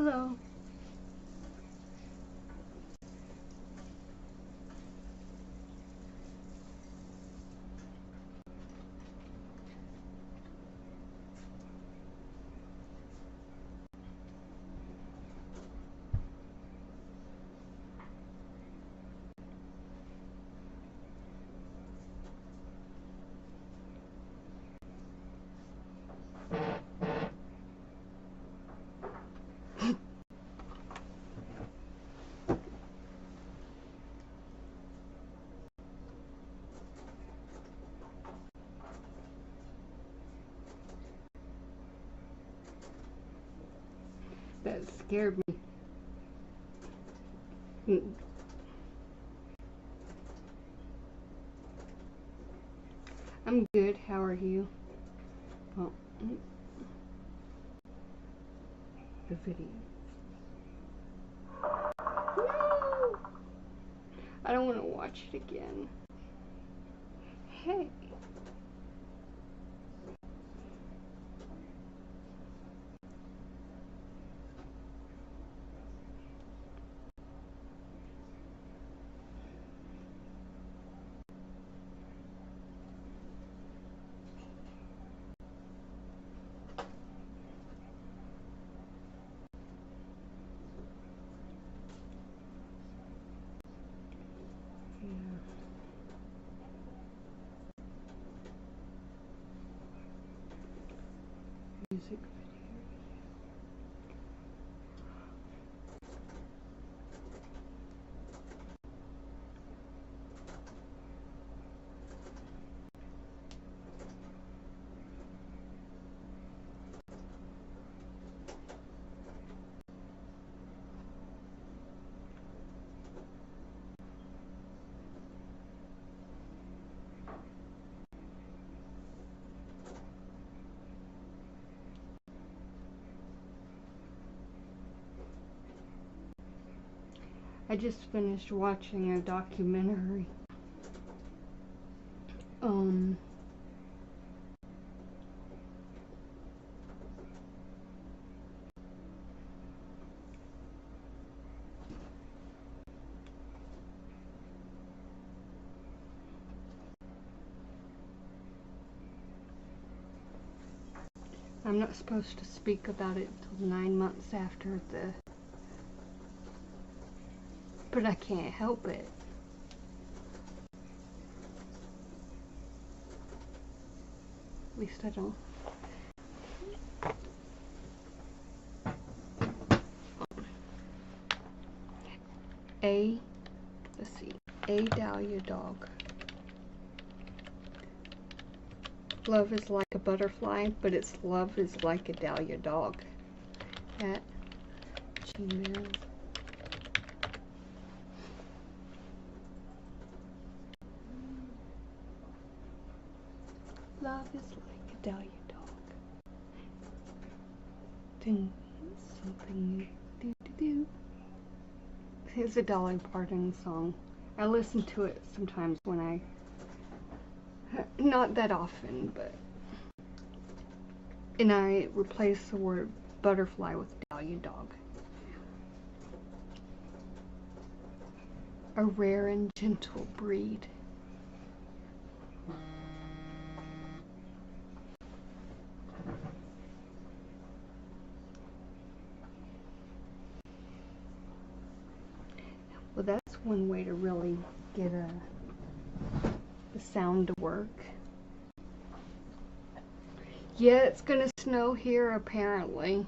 Hello. That scared me. I'm good. How are you? Oh, the video. No! I don't want to watch it again. Hey. Music. I just finished watching a documentary. I'm not supposed to speak about it until 9 months after the... But I can't help it. At least I don't. Let's see, a Dahlia dog. Love is like a butterfly, but its love is like a Dahlia dog. At Gmail. Love is like a Dahlia dog. Then something do. It's a Dolly Parton song. I listen to it sometimes when I... Not that often, but... And I replace the word butterfly with Dahlia dog. A rare and gentle breed. Well, that's one way to really get the sound to work. Yeah, it's gonna snow here apparently.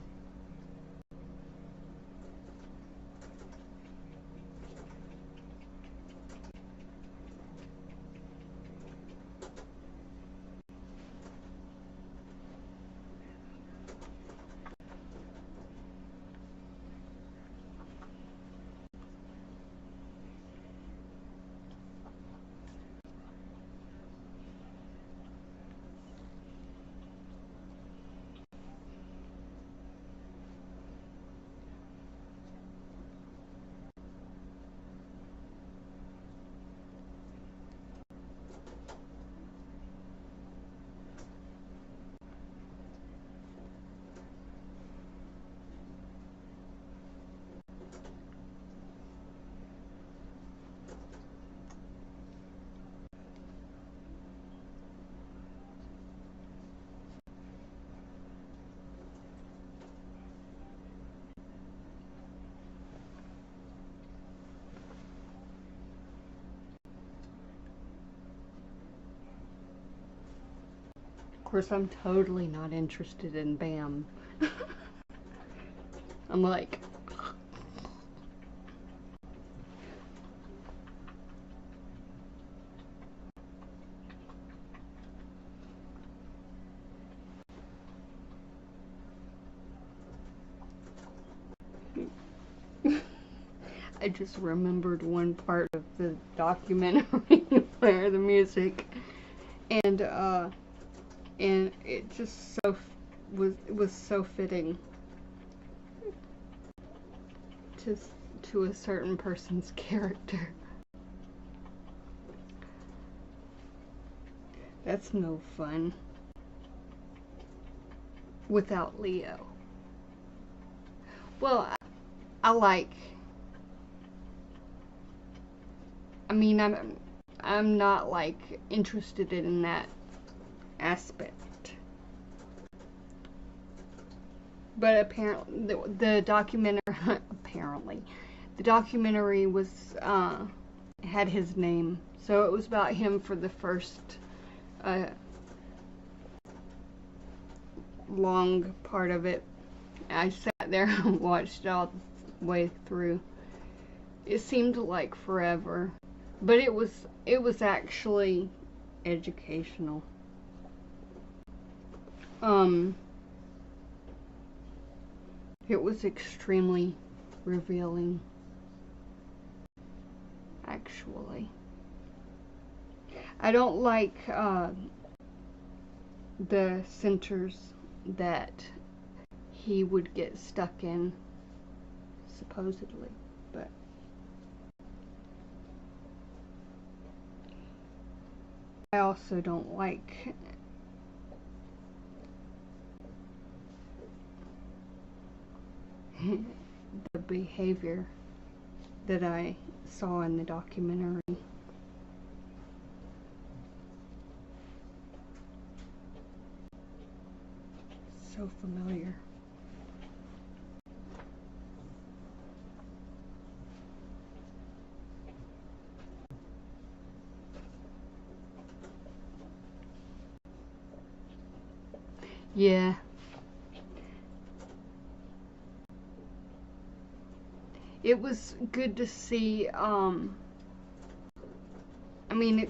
Of course, I'm totally not interested in Bam. I'm like, I just remembered one part of the documentary where the music and it just was so fitting to a certain person's character. That's no fun without Leo. Well, I like. I mean, I'm not like interested in that aspect. But apparently, the documentary the documentary was had his name, so it was about him for the first long part of it. I sat there and watched all the way through. It seemed like forever, but it was actually educational. It was extremely revealing, actually. I don't like the centers that he would get stuck in, supposedly, but I also don't like the behavior that I saw in the documentary. So familiar. Yeah. It was good to see, I mean,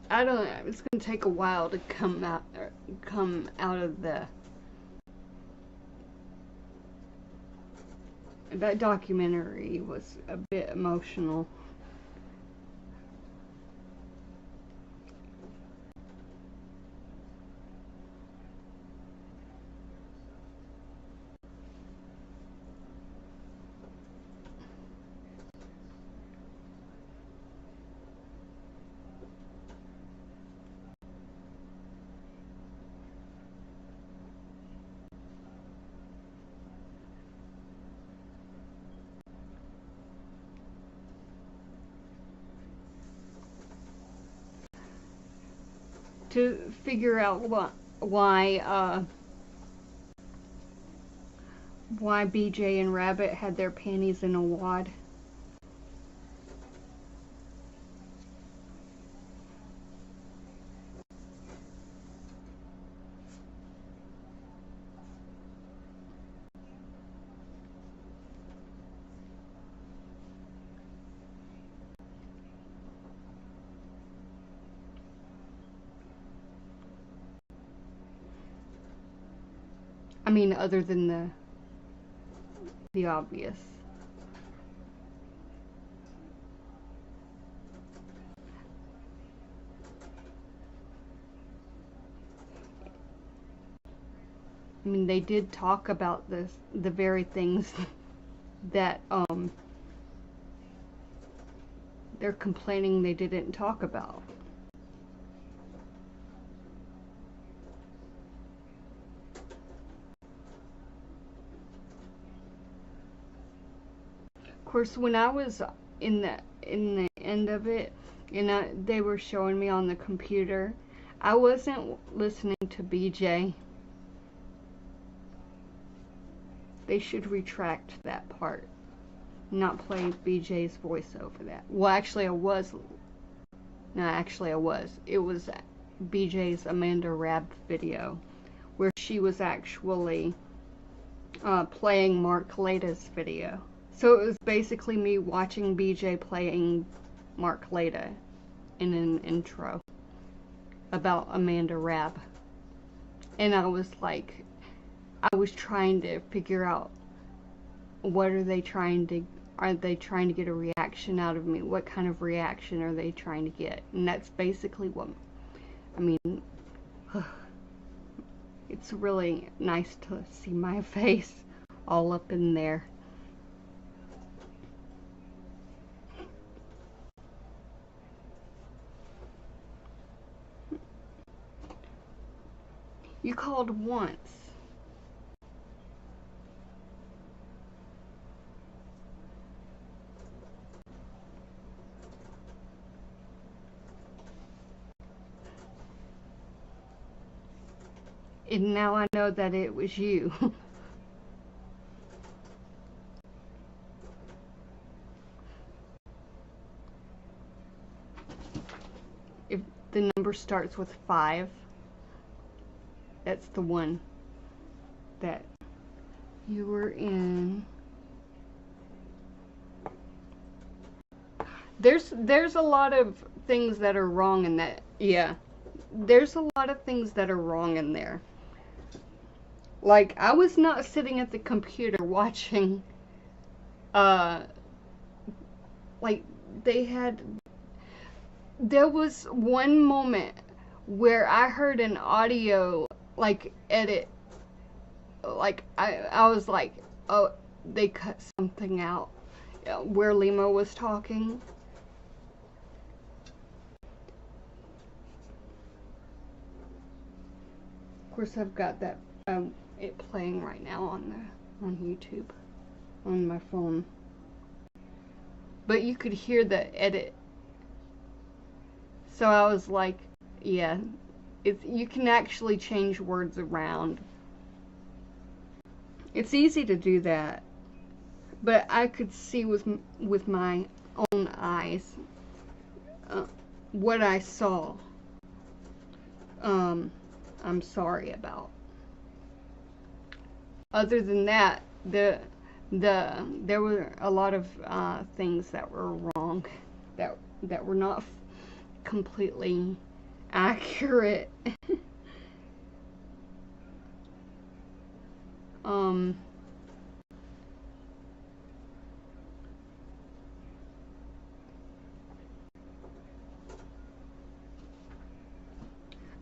I don't know, it's going to take a while to come out of that documentary was a bit emotional. To figure out why BJ and Rabbit had their panties in a wad. I mean, other than the obvious. I mean, they did talk about the very things that they're complaining they didn't talk about. Of course, when I was in the end of it, and they were showing me on the computer, I wasn't listening to BJ. They should retract that part, not play BJ's voice over that. Well, actually, I was No, actually I was. It was BJ's Amanda Rabb video, where she was actually playing Mark Lada's video. So it was basically me watching BJ playing Mark Lada in an intro about Amanda Rabb. And I was like, I was trying to figure out, what are they trying to get a reaction out of me? What kind of reaction are they trying to get? And that's basically what, I mean, it's really nice to see my face all up in there. You called once. And now I know that it was you. If the number starts with 5, that's the one that you were in. There's a lot of things that are wrong in that. Yeah. There's a lot of things that are wrong in there. Like, I was not sitting at the computer watching, like, there was one moment where I heard an audio, like, edit, like, I was like, oh, they cut something out, where Lima was talking. Of course, I've got that, it playing right now on YouTube on my phone, but you could hear the edit. So I was like, yeah, you can actually change words around. It's easy to do that, but I could see with my own eyes what I saw. I'm sorry about. Other than that, there were a lot of things that were wrong, that were not completely accurate.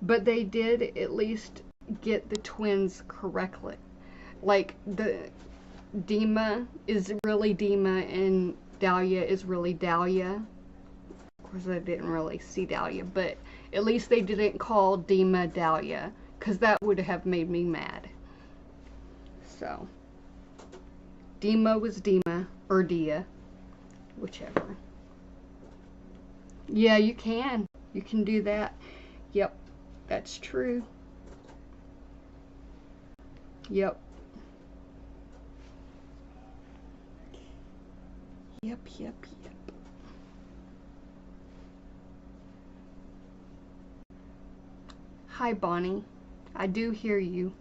But they did at least get the twins correctly. Like, the Dima is really Dima and Dahlia is really Dahlia. Of course, I didn't really see Dahlia, but at least they didn't call Dima Dahlia, because that would have made me mad. So, Dima was Dima, or Dia, whichever. Yeah, you can. You can do that. Yep, that's true. Yep. Yep. Hi, Bonnie. I do hear you.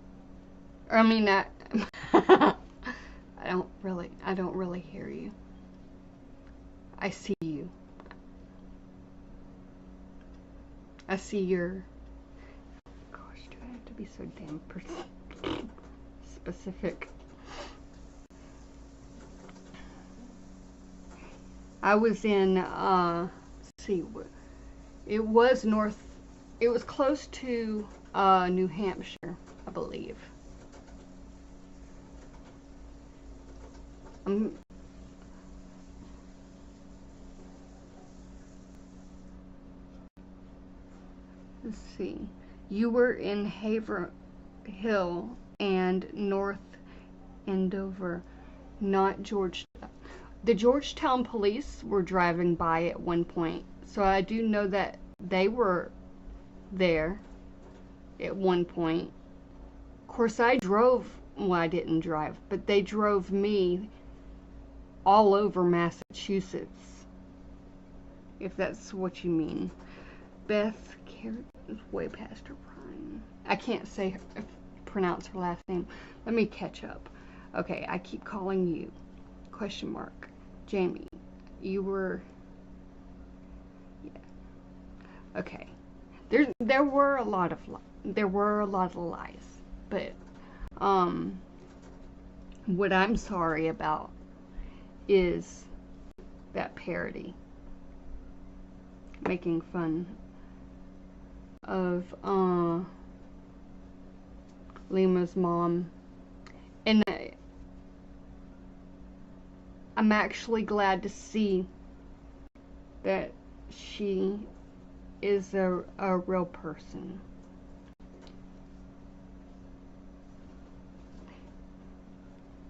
I mean, I don't really hear you. I see you. I see your... Gosh, do I have to be so damn specific? I was in, let's see, it was close to New Hampshire, I believe. Let's see. You were in Haverhill and North Andover, not Georgetown. The Georgetown police were driving by at one point, so I do know that they were there at one point. Of course, I didn't drive, but they drove me all over Massachusetts, if that's what you mean. Beth Carrot is way past her prime. I can't pronounce her last name. Let me catch up. Okay, I keep calling you. Question mark. Jamie, you were. Yeah. Okay. There were a lot of lies, but what I'm sorry about is that parody, making fun of Lima's mom, and I'm actually glad to see that she is a real person.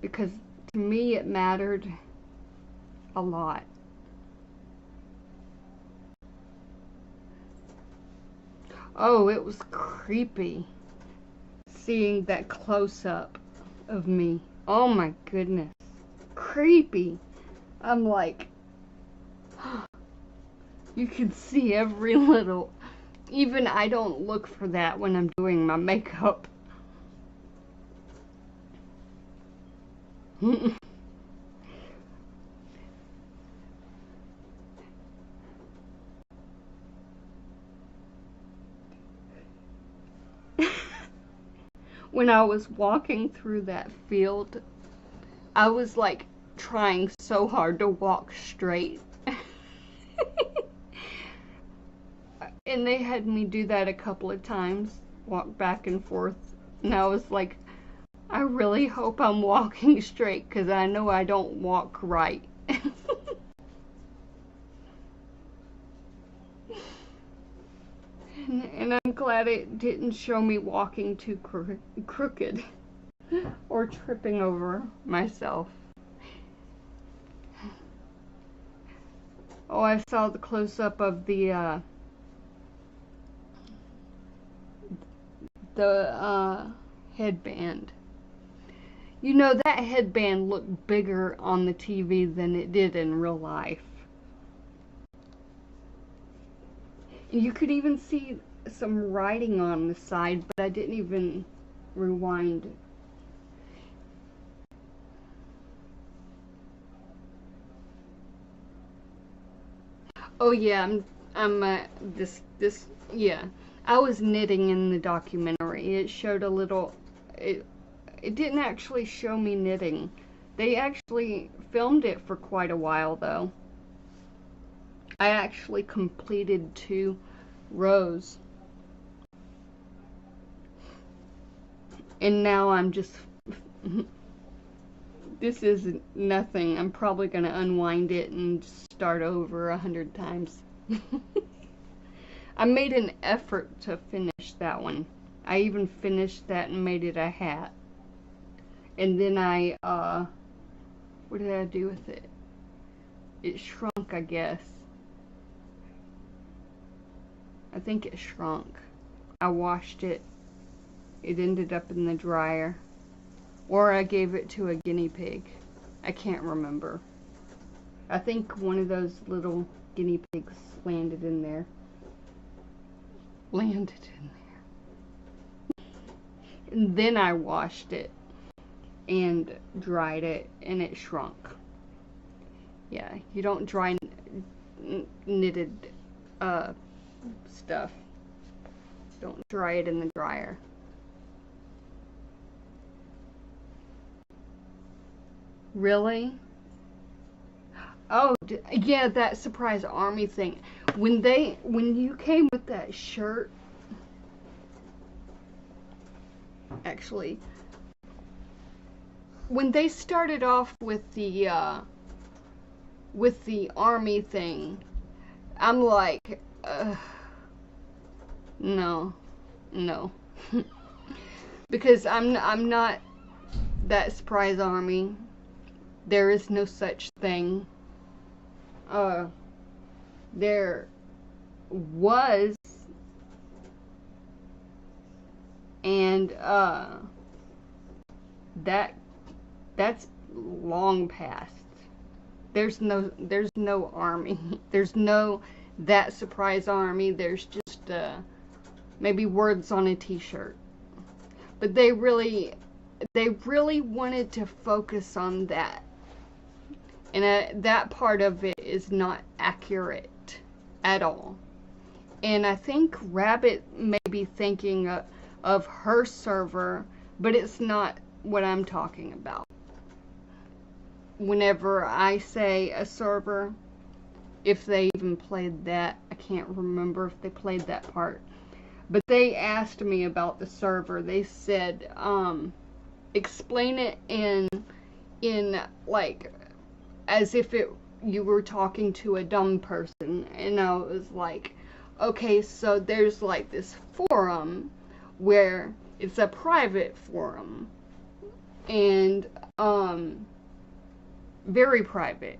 Because to me it mattered a lot. Oh, it was creepy seeing that close-up of me. Oh my goodness. Creepy. I'm like, you can see every little. Even I don't look for that when I'm doing my makeup. When I was walking through that field, I was like trying so hard to walk straight. And they had me do that a couple of times, walk back and forth. And I was like, I really hope I'm walking straight, because I know I don't walk right. And I'm glad it didn't show me walking too crooked or tripping over myself. Oh, I saw the close-up of the headband. You know, that headband looked bigger on the TV than it did in real life. You could even see some writing on the side, but I didn't even rewind. Oh yeah, yeah. I was knitting in the documentary. It showed a little, it didn't actually show me knitting. They actually filmed it for quite a while though. I actually completed 2 rows. And now I'm just, this is nothing. I'm probably going to unwind it and start over 100 times. I made an effort to finish that one. I even finished that and made it a hat. And then what did I do with it? It shrunk, I guess. I think it shrunk. I washed it. It ended up in the dryer. Or I gave it to a guinea pig. I can't remember. I think one of those little guinea pigs landed in there. And then I washed it and dried it, and it shrunk. Yeah, you don't dry knitted stuff. Don't dry it in the dryer. Really? Oh, yeah, that surprise army thing. When you came with that shirt, actually, when they started off with the army thing, I'm like, no, because I'm not that surprise army. There is no such thing. There was, and that's long past. There's no army. There's no that surprise army. There's just maybe words on a t-shirt. But they really wanted to focus on that. And that part of it is not accurate at all. And I think Rabbit may be thinking of her server, but it's not what I'm talking about. Whenever I say a server, if they even played that, I can't remember if they played that part. But they asked me about the server. They said, explain it in like, as if you were talking to a dumb person. And I was like, okay, so there's like this forum where it's a private forum. And, very private.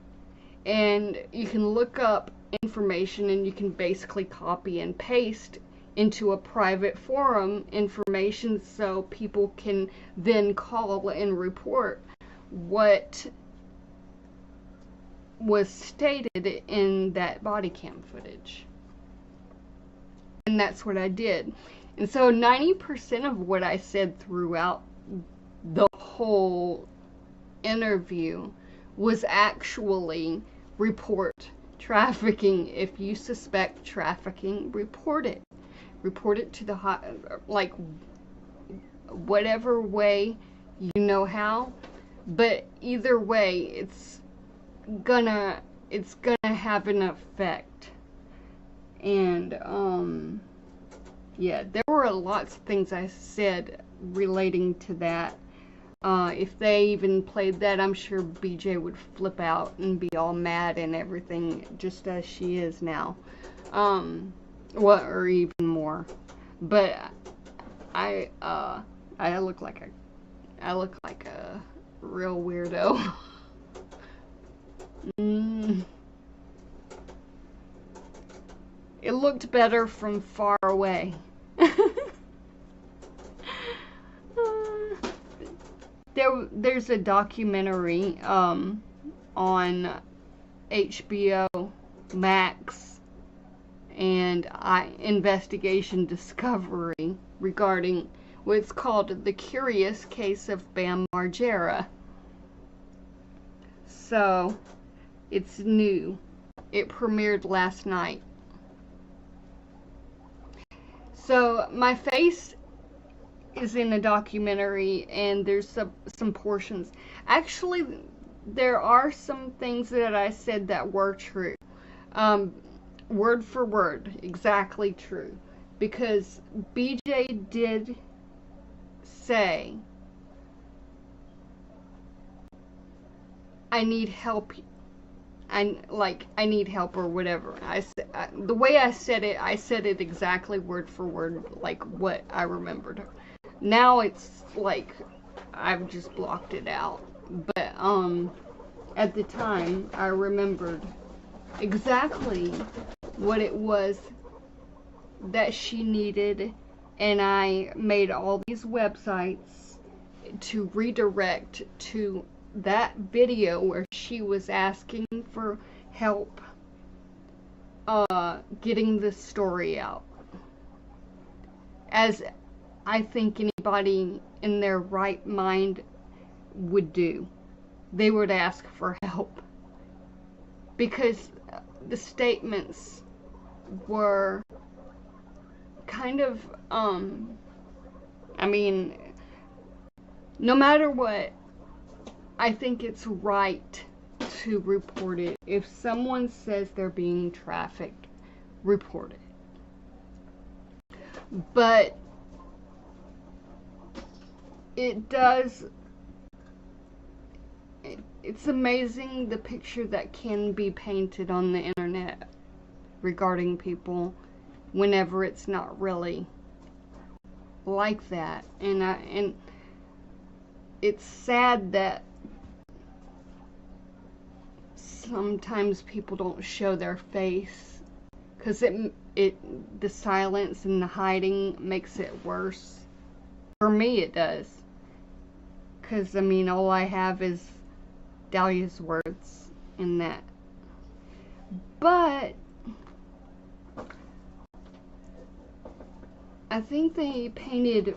And you can look up information and you can basically copy and paste into a private forum information so people can then call and report what was stated in that body cam footage. And that's what I did. And so 90% of what I said throughout the whole interview was actually report trafficking. If you suspect trafficking, report it. Report it to the like whatever way you know how. But either way, it's gonna have an effect. And yeah, there were lots of things I said relating to that. If they even played that, I'm sure BJ would flip out and be all mad and everything, just as she is now. Or even more. But I look like a real weirdo. It looked better from far away. There's a documentary on HBO Max and Investigation Discovery regarding what's called The Curious Case of Bam Margera. So, it's new. It premiered last night. So, my face is in a documentary, and there's some portions. Actually, there are some things that I said that were true. Word for word, exactly true. Because BJ did say, I need help. I need help or whatever. The way I said it exactly word for word, like what I remembered. Now it's like I've just blocked it out. But at the time I remembered exactly what it was that she needed, and I made all these websites to redirect to that video where she was asking for help getting this story out. As I think anybody in their right mind would do. They would ask for help. Because the statements were kind of, I mean, no matter what, I think it's right to report it. If someone says they're being trafficked, report it. But it does, it's amazing the picture that can be painted on the internet regarding people whenever it's not really like that. And it's sad that sometimes people don't show their face, because the silence and the hiding makes it worse. For me it does, because I mean all I have is Dahlia's words in that. But I think they painted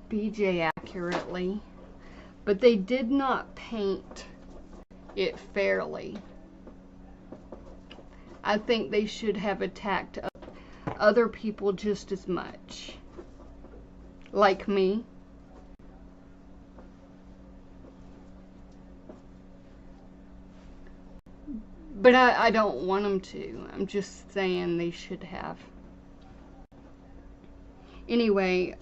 BJ accurately, but they did not paint it fairly. I think they should have attacked other people just as much. Like me. But I don't want them to. I'm just saying they should have. Anyway,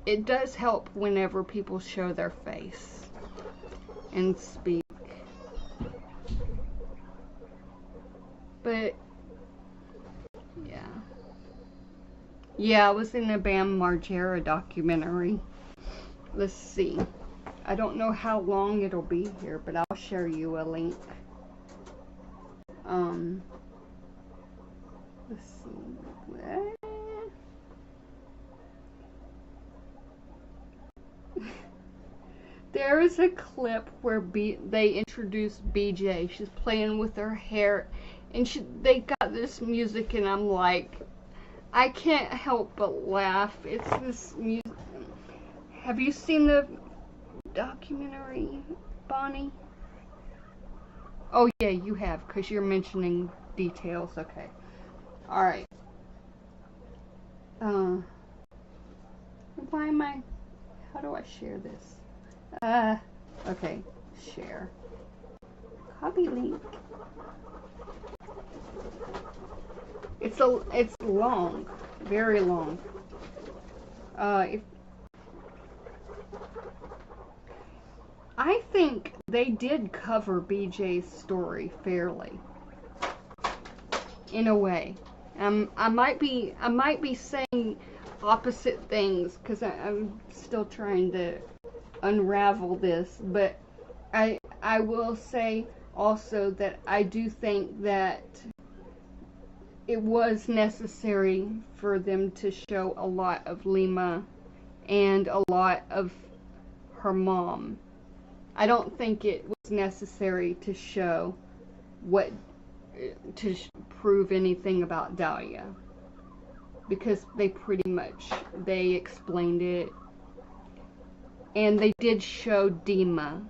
it does help whenever people show their face and speak. But, yeah. Yeah, I was in a Bam Margera documentary. Let's see. I don't know how long it'll be here, but I'll share you a link. Let's see. There is a clip where they introduce BJ. She's playing with her hair, and they got this music, and I'm like, I can't help but laugh. It's this music. Have you seen the documentary, Bonnie? Oh yeah, you have, because you're mentioning details. Okay. Alright. Why am I... How do I share this? Okay. Share. Copy link. It's long. Very long. I think they did cover BJ's story fairly, in a way. I might be saying opposite things because I'm still trying to unravel this, but I will say also that I do think that it was necessary for them to show a lot of Lima and a lot of her mom. I don't think it was necessary to show prove anything about Dahlia, because they pretty much, they explained it. And they did show Dima.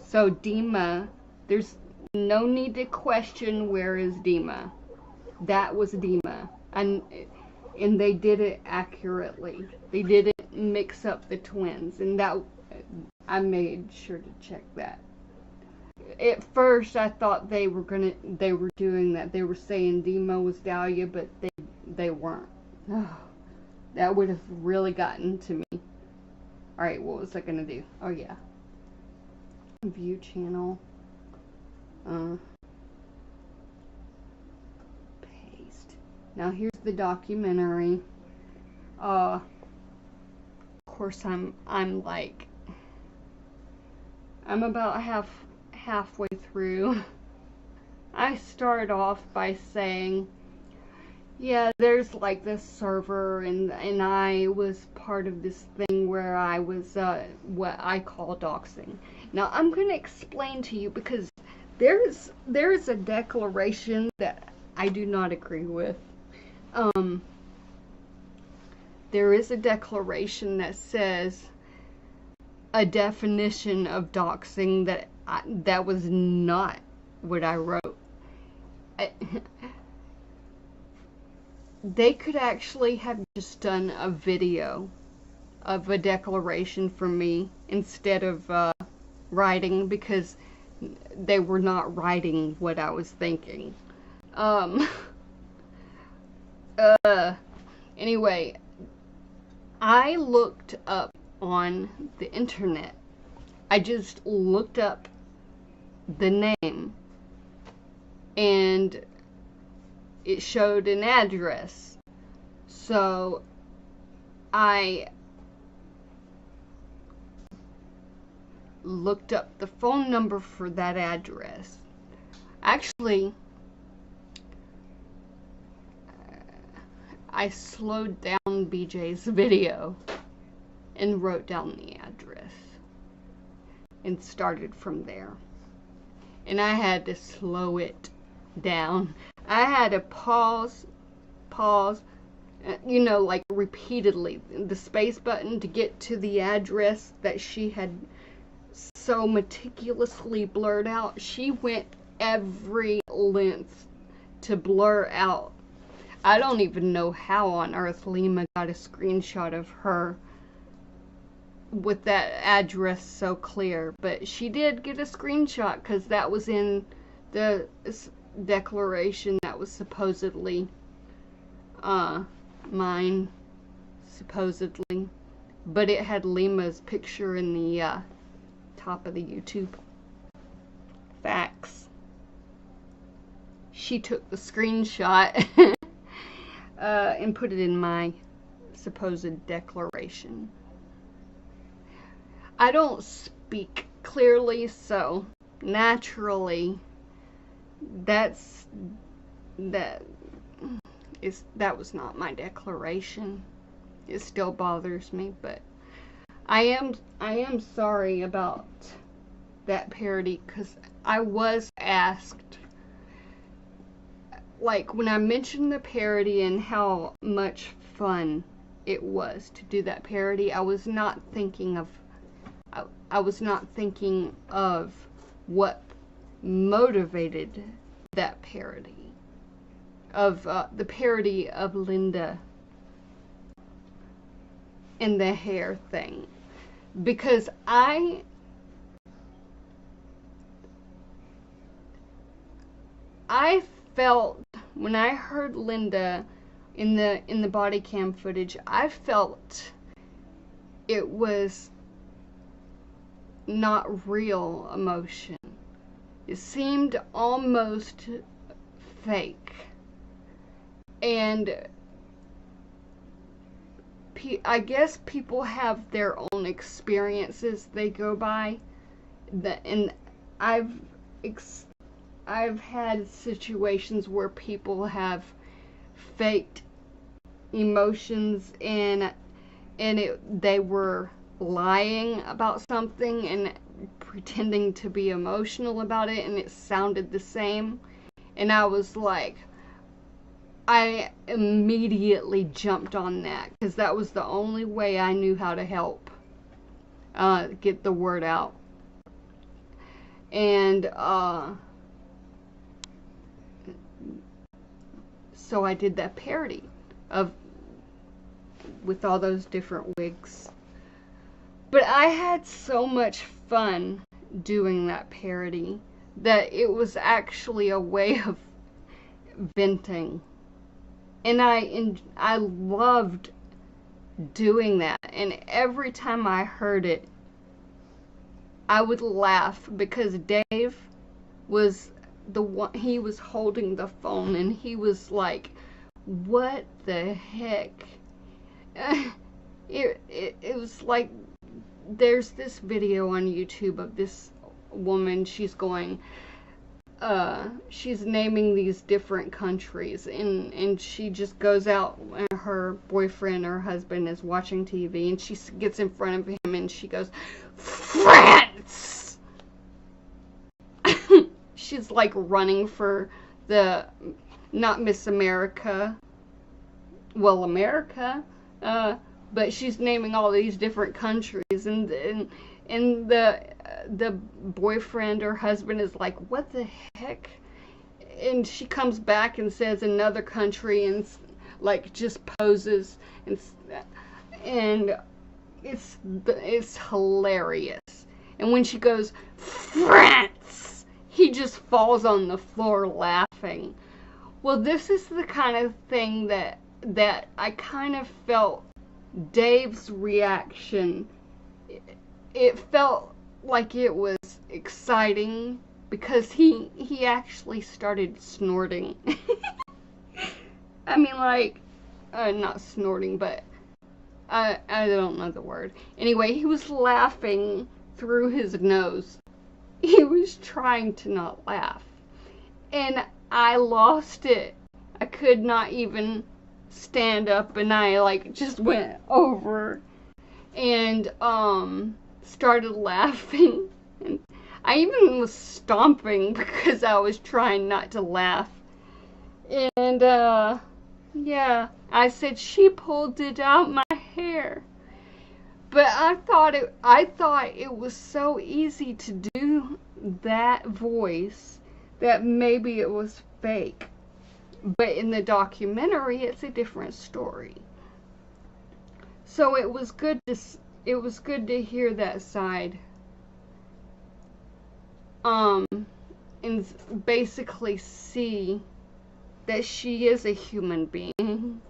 So Dima, there's no need to question where is Dima. That was Dima. And they did it accurately. They didn't mix up the twins, and that I made sure to check that. At first I thought they were doing that. They were saying Dima was Dahlia, but they weren't. Oh, that would have really gotten to me. Alright, what was I gonna do? Oh yeah. View channel. Paste. Now here's the documentary. Of course I'm about halfway through. I started off by saying, yeah, there's like this server, and I was part of this thing where I was what I call doxing. Now I'm going to explain to you, because there's a declaration that I do not agree with. There is a declaration that says a definition of doxing that was not what I wrote. They could actually have just done a video of a declaration for me instead of writing, because they were not writing what I was thinking. Anyway, I looked up on the internet. I just looked up the name, and it showed an address. So I looked up the phone number for that address. Actually, I slowed down BJ's video and wrote down the address and started from there. And I had to slow it down. I had to pause, you know, like repeatedly, the space button to get to the address that she had so meticulously blurred out. She went every length to blur out. I don't even know how on earth Lima got a screenshot of her with that address so clear, but she did get a screenshot because that was in the declaration that was supposedly mine, supposedly, but it had Lima's picture in the top of the YouTube. Facts. She took the screenshot and put it in my supposed declaration. I don't speak clearly, so naturally that was not my declaration. It still bothers me, but I am sorry about that parody, because I was asked, like, when I mentioned the parody and how much fun it was to do that parody, I was not thinking of what motivated that parody, of the parody of Linda and the hair thing, because I felt, when I heard Linda in the body cam footage, I felt it was not real emotion. It seemed almost fake. And I guess people have their own experiences they go by. And I've had situations where people have faked emotions and they were lying about something and pretending to be emotional about it, and it sounded the same. And I was like, I immediately jumped on that, because that was the only way I knew how to help get the word out. And so I did that parody with all those different wigs. But I had so much fun doing that parody that it was actually a way of venting. And I loved doing that. And every time I heard it, I would laugh, because Dave was the one, he was holding the phone, and he was like, what the heck? It was like, there's this video on YouTube of this woman, she's going, she's naming these different countries, and she just goes out, and her boyfriend or husband is watching TV, and she gets in front of him, and she goes, France! She's like running for the, not Miss America, well, America, but she's naming all these different countries, and the boyfriend or husband is like, what the heck? And she comes back and says another country, and like just poses, and it's hilarious. And when she goes, France, he just falls on the floor laughing. Well, this is the kind of thing that I kind of felt Dave's reaction. It felt like it was exciting, because he actually started snorting. I mean, like, not snorting, but I don't know the word. Anyway, he was laughing through his nose. He was trying to not laugh. And I lost it. I could not even stand up, and I like just went over and started laughing. And I even was stomping because I was trying not to laugh. And, yeah, I said she pulled it out my hair. But I thought it was so easy to do that voice that maybe it was fake. But in the documentary, it's a different story. So it was good to hear that side. And basically see that she is a human being.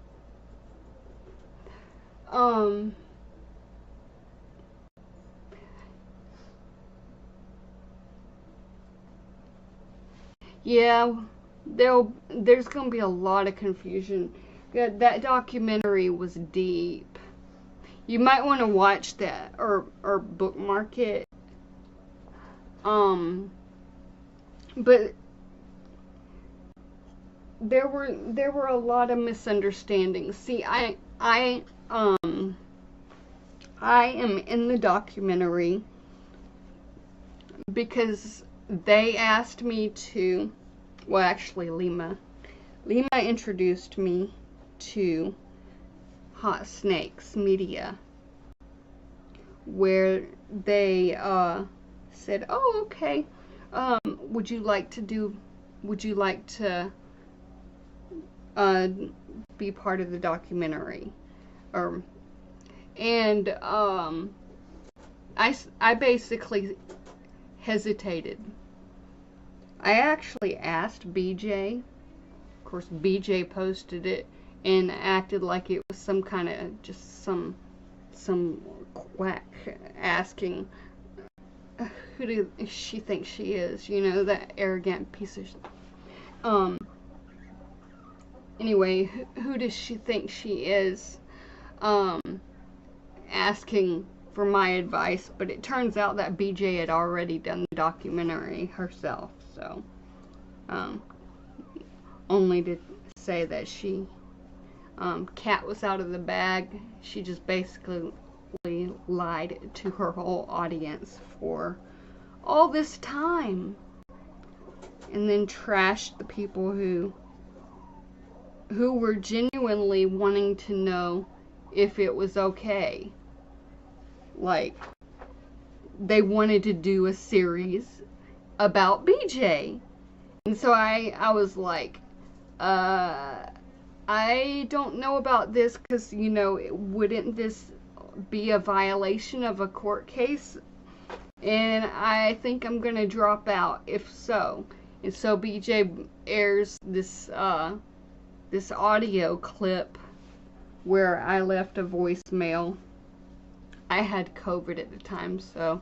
Yeah, there's gonna be a lot of confusion. Yeah, that documentary was deep. You might want to watch that or bookmark it. But there were a lot of misunderstandings. See, I am in the documentary because they asked me to, well, actually Lima introduced me to Hot Snakes Media, where they said, oh, okay, would you like to be part of the documentary? And I basically hesitated. I actually asked BJ. Of course, BJ posted it and acted like it was some kind of just some quack asking who do she think she is, that arrogant piece of anyway, who does she think she is, asking for my advice. But it turns out that BJ had already done the documentary herself, so only to say that she cat was out of the bag. She just basically lied to her whole audience for all this time, and then trashed the people who were genuinely wanting to know if it was okay. Like, they wanted to do a series about BJ. And so I was like, I don't know about this, because, wouldn't this be a violation of a court case? And I think I'm going to drop out if so. And so BJ airs this audio clip where I left a voicemail. I had COVID at the time, so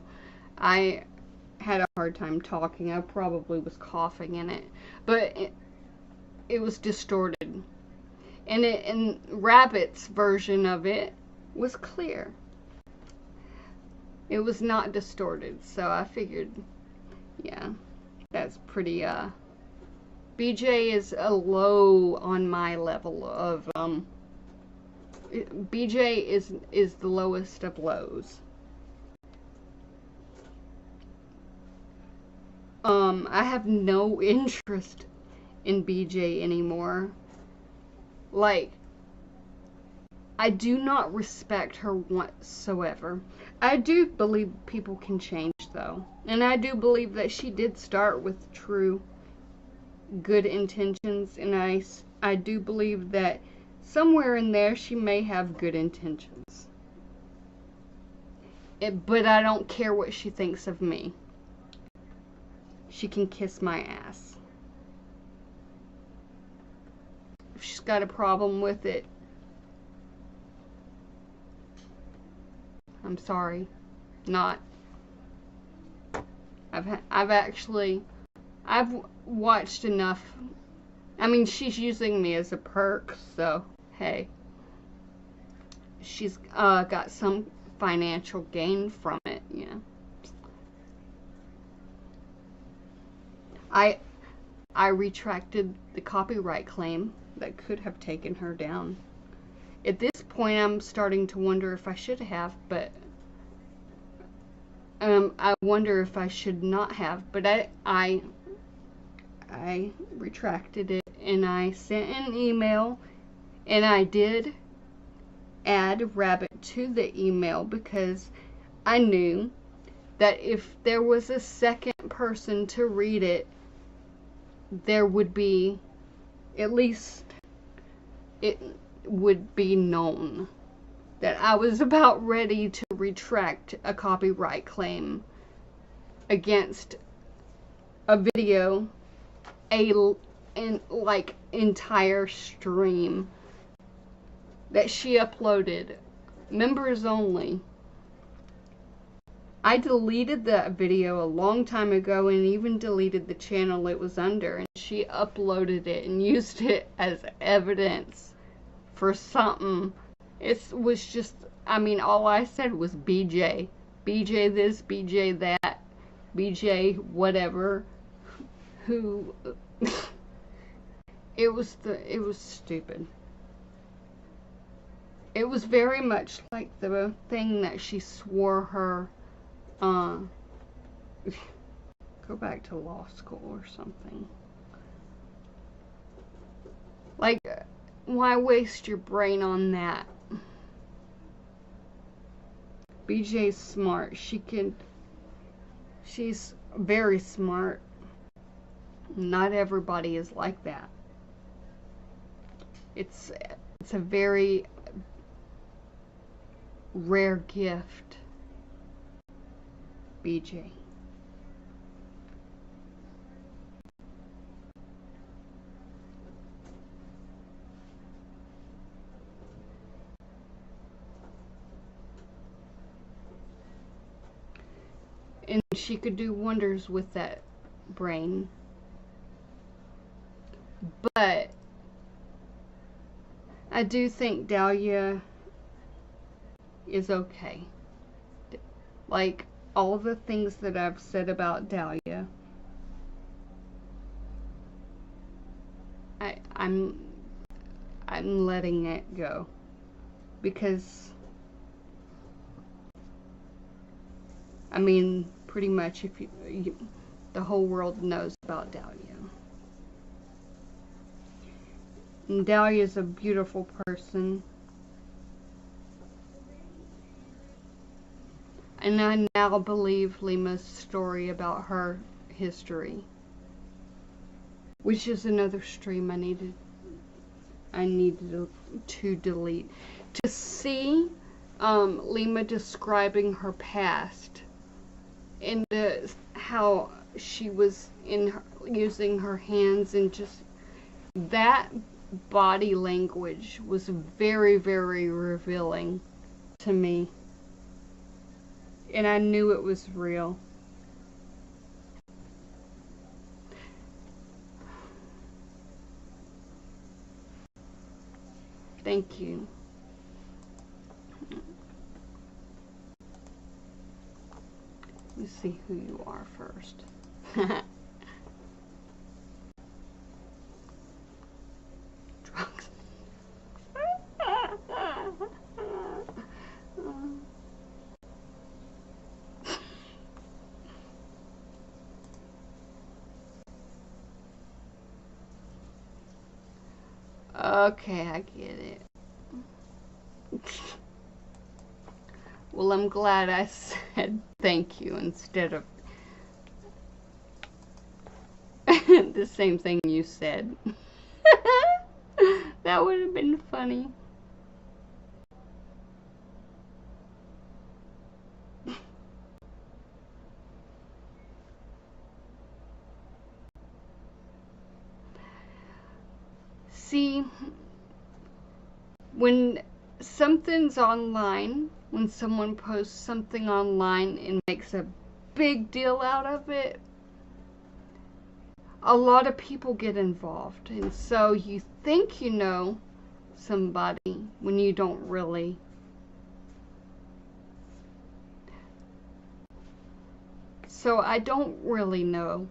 I had a hard time talking. I probably was coughing in it, but it was distorted. And Rabbit's version of it was clear. It was not distorted, so I figured, yeah, that's pretty, BJ is a low on my level of, BJ is the lowest of lows. I have no interest in BJ anymore. Like, I do not respect her whatsoever. I do believe people can change, though. And I do believe that she did start with true good intentions. And I do believe that somewhere in there she may have good intentions. But I don't care what she thinks of me. She can kiss my ass. If she's got a problem with it, I'm sorry. Not. I've watched enough. I mean, she's using me as a perk, so hey. She's got some financial gain from it, I retracted the copyright claim that could have taken her down. At this point, I'm starting to wonder if I should have, but I wonder if I should not have. But I retracted it, and I sent an email, and I did add Rabbit to the email because I knew that if there was a second person to read it, there would be, at least it would be known that I was about ready to retract a copyright claim against a video, like entire stream that she uploaded, members only. I deleted that video a long time ago and even deleted the channel it was under, and she uploaded it and used it as evidence for something. It was just, I mean, all I said was BJ. BJ this, BJ that, BJ whatever. Who... It was stupid. It was very much like the thing that she swore her, go back to law school or something. Like, why waste your brain on that? BJ's smart. She's very smart. Not everybody is like that. It's a very rare gift, BJ. And she could do wonders with that brain. But I do think Dahlia is okay. Like, all the things that I've said about Dahlia, I'm letting it go. Because, I mean, pretty much if the whole world knows about Dahlia. And Dahlia's a beautiful person. And I now believe Lima's story about her history, which is another stream I needed to delete. To see Lima describing her past and how she was using her hands, and just that body language was very, very revealing to me. And I knew it was real. Thank you. Let me see who you are first. Drugs. Okay, I get it. Well, I'm glad I said thank you instead of the same thing you said. That would have been funny. See, when something's online, when someone posts something online and makes a big deal out of it, a lot of people get involved. And so you think you know somebody when you don't really. So I don't really know.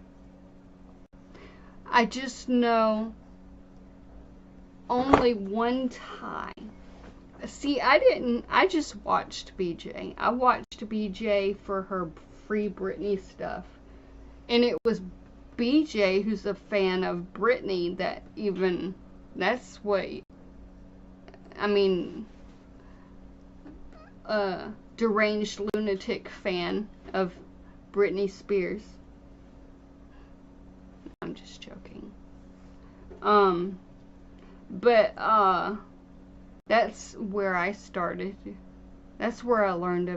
I just know only one time. See, I just watched BJ. I watched BJ for her Free Britney stuff. And it was BJ, who's a fan of Britney, that's what, I mean, deranged lunatic fan of Britney Spears. I'm just joking. But that's where I started. That's where I learned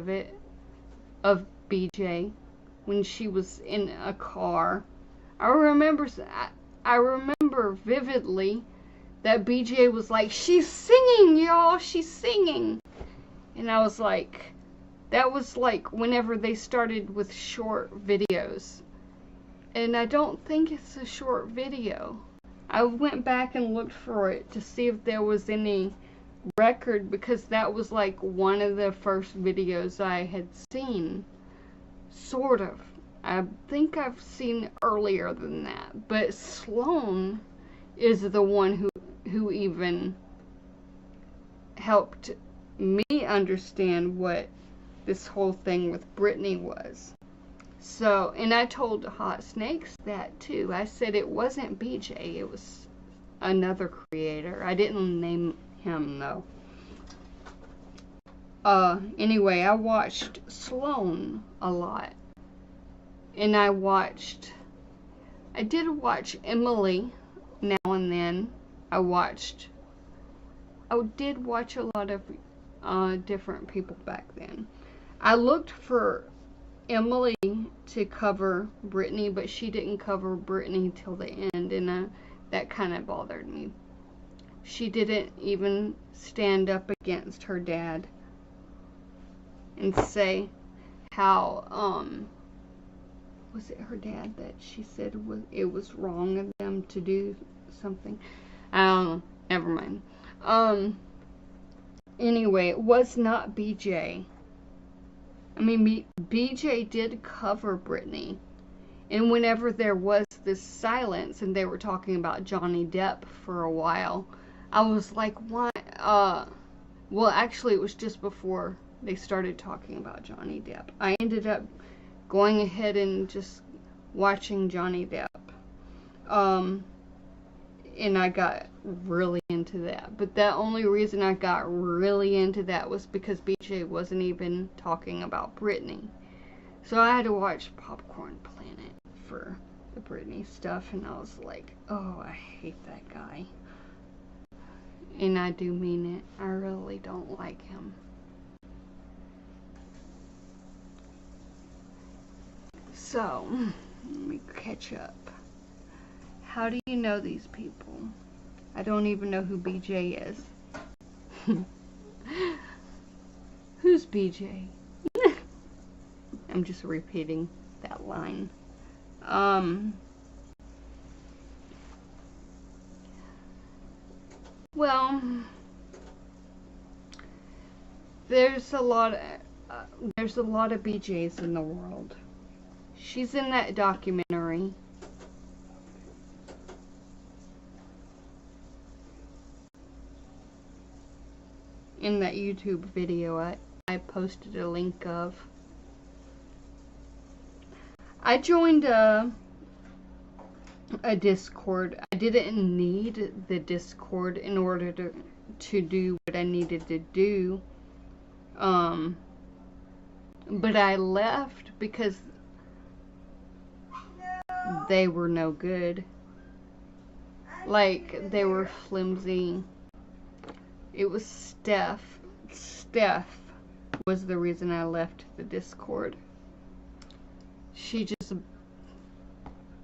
of BJ, when she was in a car. I remember vividly that BJ was like, "She's singing, y'all, she's singing." And I was like, that was like whenever they started with short videos. And I don't think it's a short video. I went back and looked for it to see if there was any record, because that was like one of the first videos I had seen. Sort of. I think I've seen earlier than that. But Sloan is the one who even helped me understand what this whole thing with Britney was. So, and I told Hot Snakes that too. I said it wasn't BJ, it was another creator. I didn't name him though. Anyway, I watched Sloan a lot. And I did watch Emily now and then. I did watch a lot of different people back then. I looked for Emily to cover Britney, but she didn't cover Britney till the end, and that kind of bothered me. She didn't even stand up against her dad and say how, was it her dad that she said it was wrong of them to do something? I don't know. Never mind. Anyway, it was not BJ. I mean, BJ did cover Britney. And whenever there was this silence and they were talking about Johnny Depp for a while, I was like, why? Well, actually, it was just before they started talking about Johnny Depp. I ended up going ahead and just watching Johnny Depp. And I got really into that. But the only reason I got really into that was because BJ wasn't even talking about Britney. So I had to watch Popcorn Planet for the Britney stuff, and I was like, oh, I hate that guy. And I do mean it. I really don't like him. So, let me catch up. How do you know these people? I don't even know who BJ is. Who's BJ? I'm just repeating that line. Well, there's a lot of BJs in the world. She's in that documentary. In that YouTube video I posted a link of. I joined a Discord. I didn't need the Discord in order to do what I needed to do. But I left because they were no good. Like, they were flimsy. It was Steph. Steph was the reason I left the Discord. She just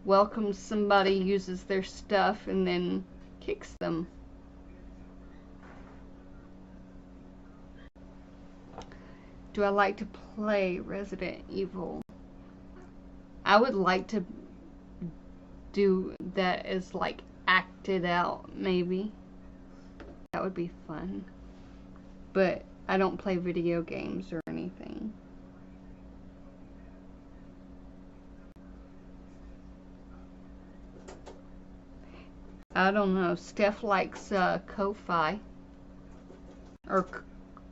welcomes somebody, uses their stuff, and then kicks them. Do I like to play Resident Evil? I would like to do that as like acted out, maybe. That would be fun. But I don't play video games or anything. I don't know. Steph likes Ko-Fi. Or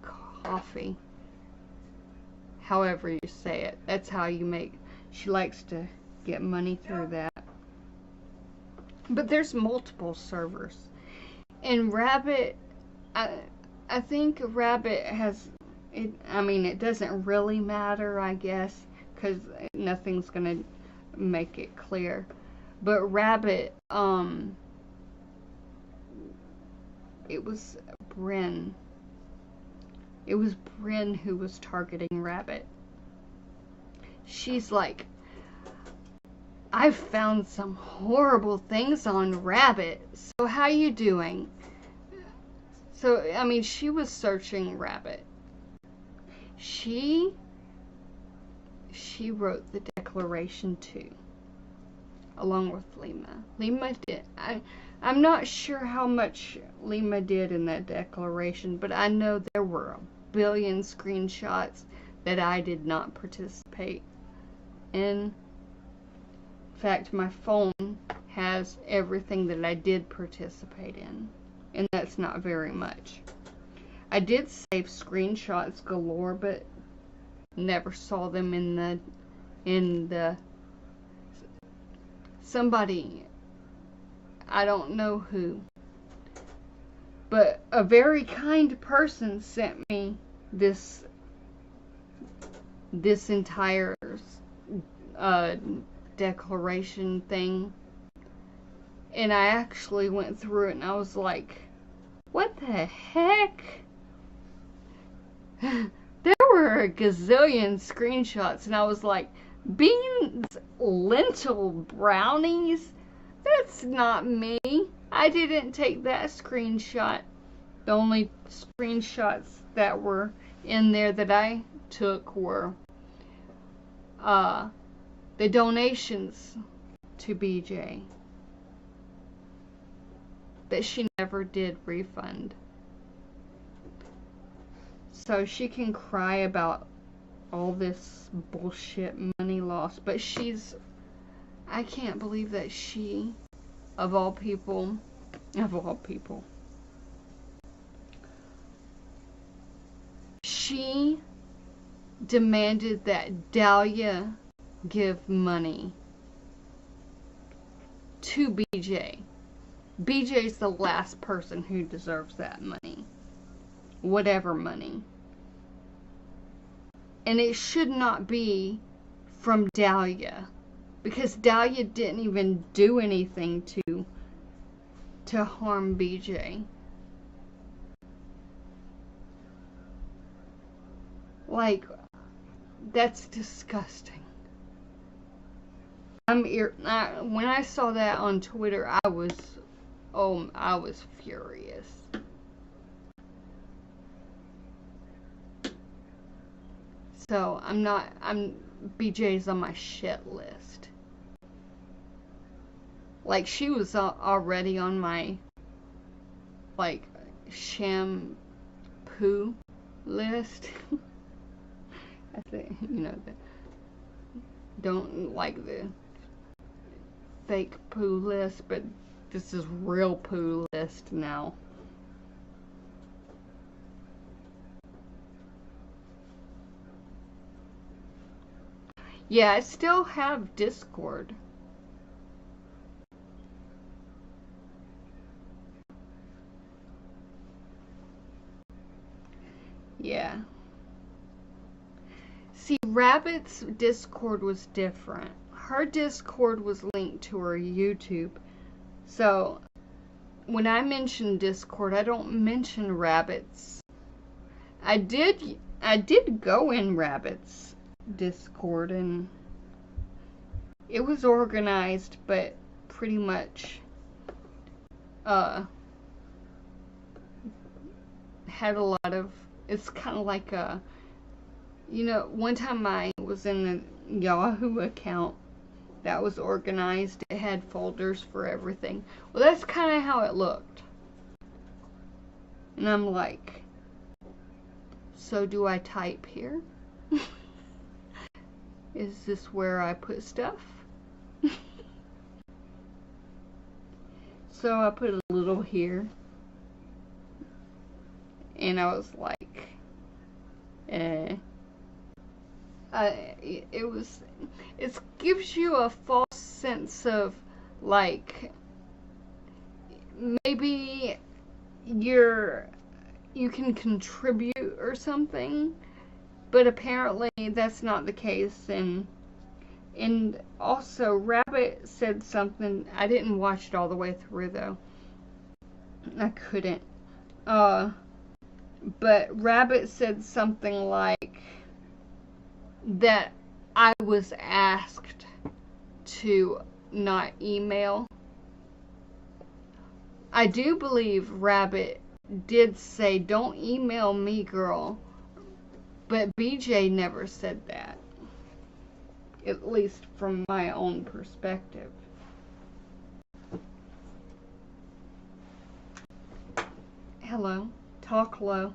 coffee. However you say it. That's how you make... She likes to get money through that. But there's multiple servers. And Rabbit, I think Rabbit has, it doesn't really matter, I guess, because nothing's going to make it clear. But Rabbit, it was Bryn. It was Bryn who was targeting Rabbit. She's like, I've found some horrible things on Rabbit. So how you doing? So, she was searching Rabbit. She wrote the declaration too, along with Lima. Lima did. I'm not sure how much Lima did in that declaration, but I know there were a billion screenshots that I did not participate in. In fact, my phone has everything that I did participate in, and that's not very much. I did save screenshots galore, but never saw them in the somebody, I don't know who, but a very kind person sent me this entire declaration thing, and I actually went through it and I was like, what the heck? There were a gazillion screenshots, and I was like, beans, lentil brownies? That's not me. I didn't take that screenshot. The only screenshots that were in there that I took were the donations to BJ that she never did refund. So she can cry about all this bullshit money loss, but I can't believe that she, of all people, she demanded that Dahlia give money to BJ. BJ's the last person who deserves that money. Whatever money. And it should not be from Dahlia, because Dahlia didn't even do anything to harm BJ. Like, that's disgusting. When I saw that on Twitter, I was furious. So BJ's on my shit list. Like, she was already on my, like, shampoo list. I think, don't like the fake poo list, but this is real poo list now. Yeah, I still have Discord. Yeah. See, Rabbit's Discord was different. Her Discord was linked to her YouTube. So, when I mention Discord, I don't mention Rabbit's. I did go in Rabbit's Discord, and it was organized, but pretty much had a lot of, it's kind of like one time I was in the Yahoo account that was organized. It had folders for everything. Well, that's kind of how it looked. And I'm like, so do I type here? Is this where I put stuff? So I put a little here. And I was like, it gives you a false sense of, like, maybe you can contribute or something, but apparently that's not the case. And also, Rabbit said something. I didn't watch it all the way through though. I couldn't. But Rabbit said something like that I was asked to not email. I do believe Rabbit did say, "Don't email me, girl." But BJ never said that. At least from my own perspective. Hello. Talk low.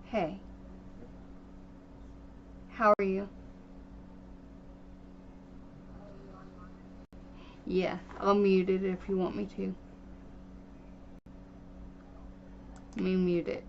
Hey. How are you? Yeah, I'll mute it if you want me to. Let me mute it.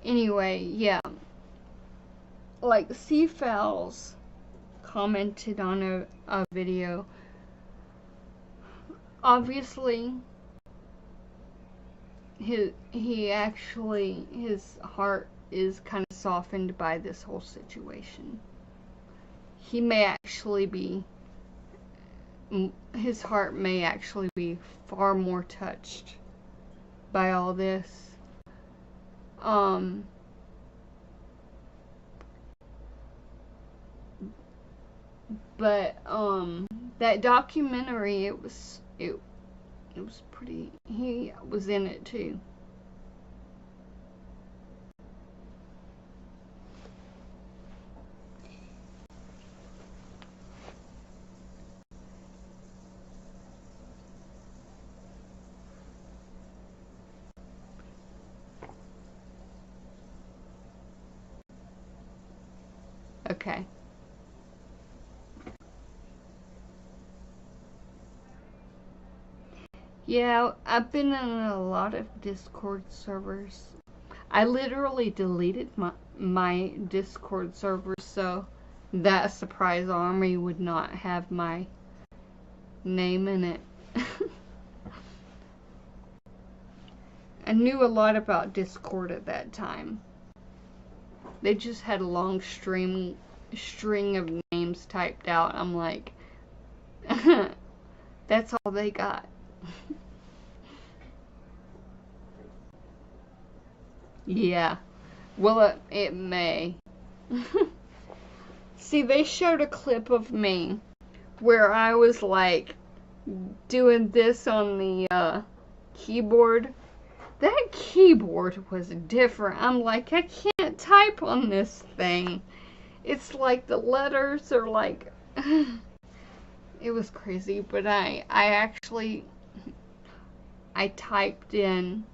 Anyway, yeah. Like, Seafowls commented on a video. Obviously, his heart is kind of softened by this whole situation. He may actually be, his heart may actually be far more touched by all this. But that documentary, it was pretty. He was in it too. Okay. Yeah, I've been in a lot of Discord servers. I literally deleted my Discord server so that Surprise Army would not have my name in it. I knew a lot about Discord at that time. They just had a long string of names typed out. I'm like, that's all they got. Yeah. Well, it may. See, they showed a clip of me where I was like doing this on the keyboard. That keyboard was different. I'm like, I can't type on this thing. It's like the letters are like it was crazy, but I actually typed in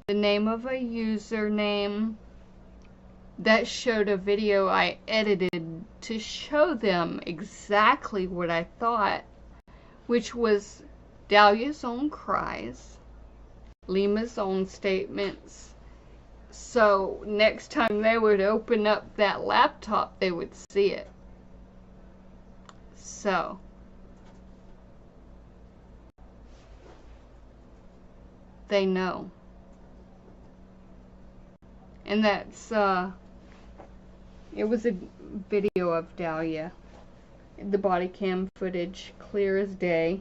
the name of a username that showed a video I edited to show them exactly what I thought, which was Dahlia's own cries, Lima's own statements. So next time they would open up that laptop, they would see it. So they know. And that's it was a video of Dahlia. The body cam footage, clear as day,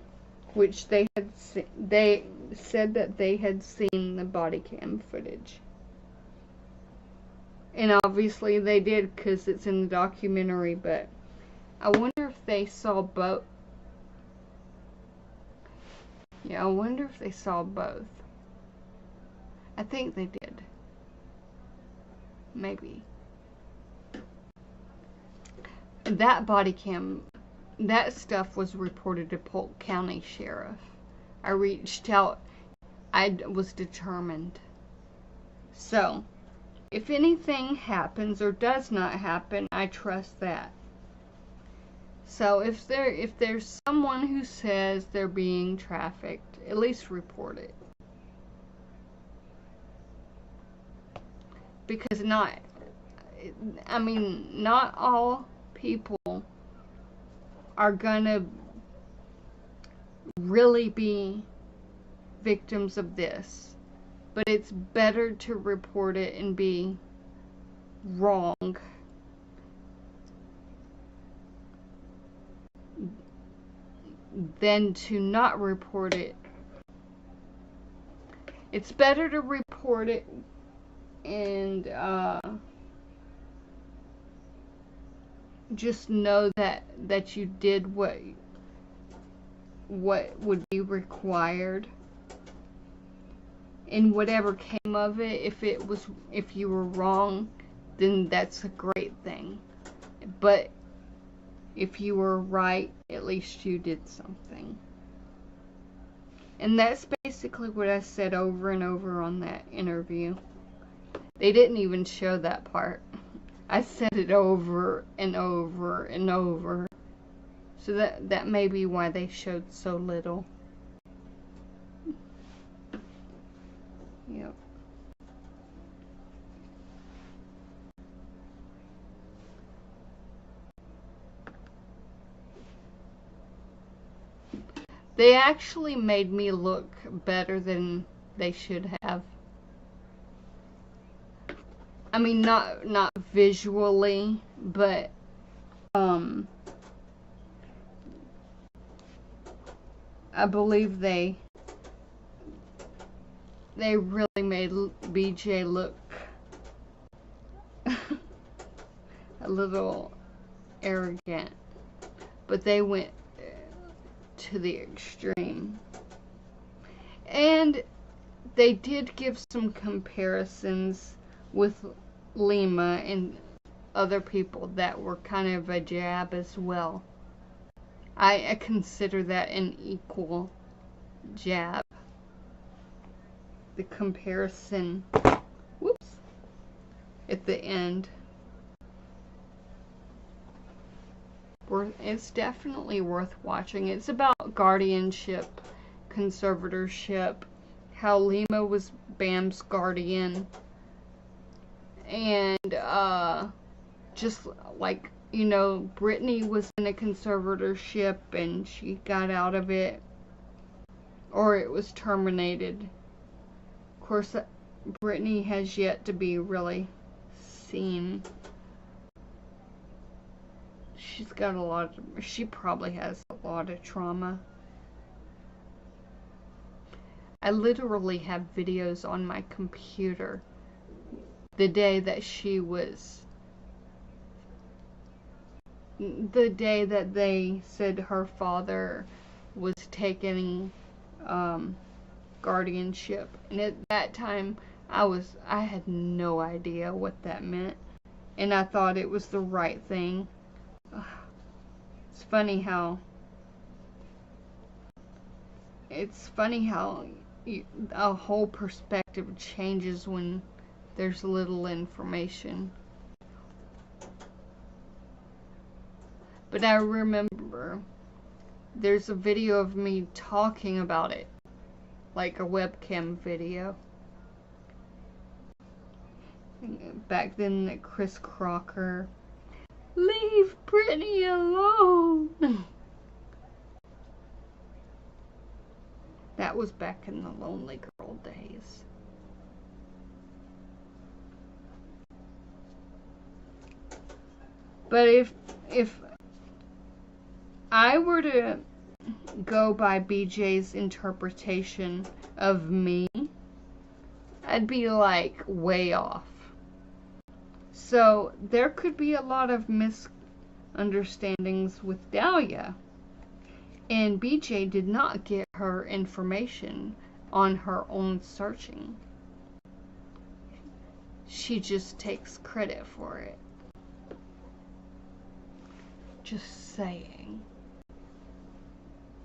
which they said that they had seen the body cam footage. And obviously they did, because it's in the documentary, but I wonder if they saw both. Yeah, I wonder if they saw both. I think they did. Maybe. That body cam, that stuff was reported to Polk County Sheriff. I reached out. I was determined. So, if anything happens or does not happen, I trust that. So if there's someone who says they're being trafficked, at least report it. Because not all people are gonna really be victims of this. But it's better to report it and be wrong than to not report it. It's better to report it and just know that you did what would be required, and whatever came of it, if you were wrong, then that's a great thing. But if you were right, at least you did something. And that's basically what I said over and over on that interview. They didn't even show that part. I said it over and over and over. So that may be why they showed so little. Yep. They actually made me look better than they should have. I mean, not visually, but I believe they really made BJ look a little arrogant, but they went to the extreme. And they did give some comparisons with Lima and other people that were kind of a jab as well. I consider that an equal jab. The comparison, whoops, at the end. It's definitely worth watching. It's about guardianship, conservatorship, how Lima was Bam's guardian, and just like, you know, Brittany was in a conservatorship and she got out of it, or it was terminated. Of course, Brittany has yet to be really seen. She probably has a lot of trauma. I literally have videos on my computer the day that they said her father was taking guardianship, and at that time I had no idea what that meant, and I thought it was the right thing. It's funny how a whole perspective changes when there's little information. But I remember there's a video of me talking about it, like a webcam video. Back then, Chris Crocker, leave Brittany alone. That was back in the Lonely Girl days. But if I were to go by BJ's interpretation of me, I'd be like way off. So there could be a lot of misunderstandings with Dahlia. And BJ did not get her information on her own searching. She just takes credit for it. Just saying.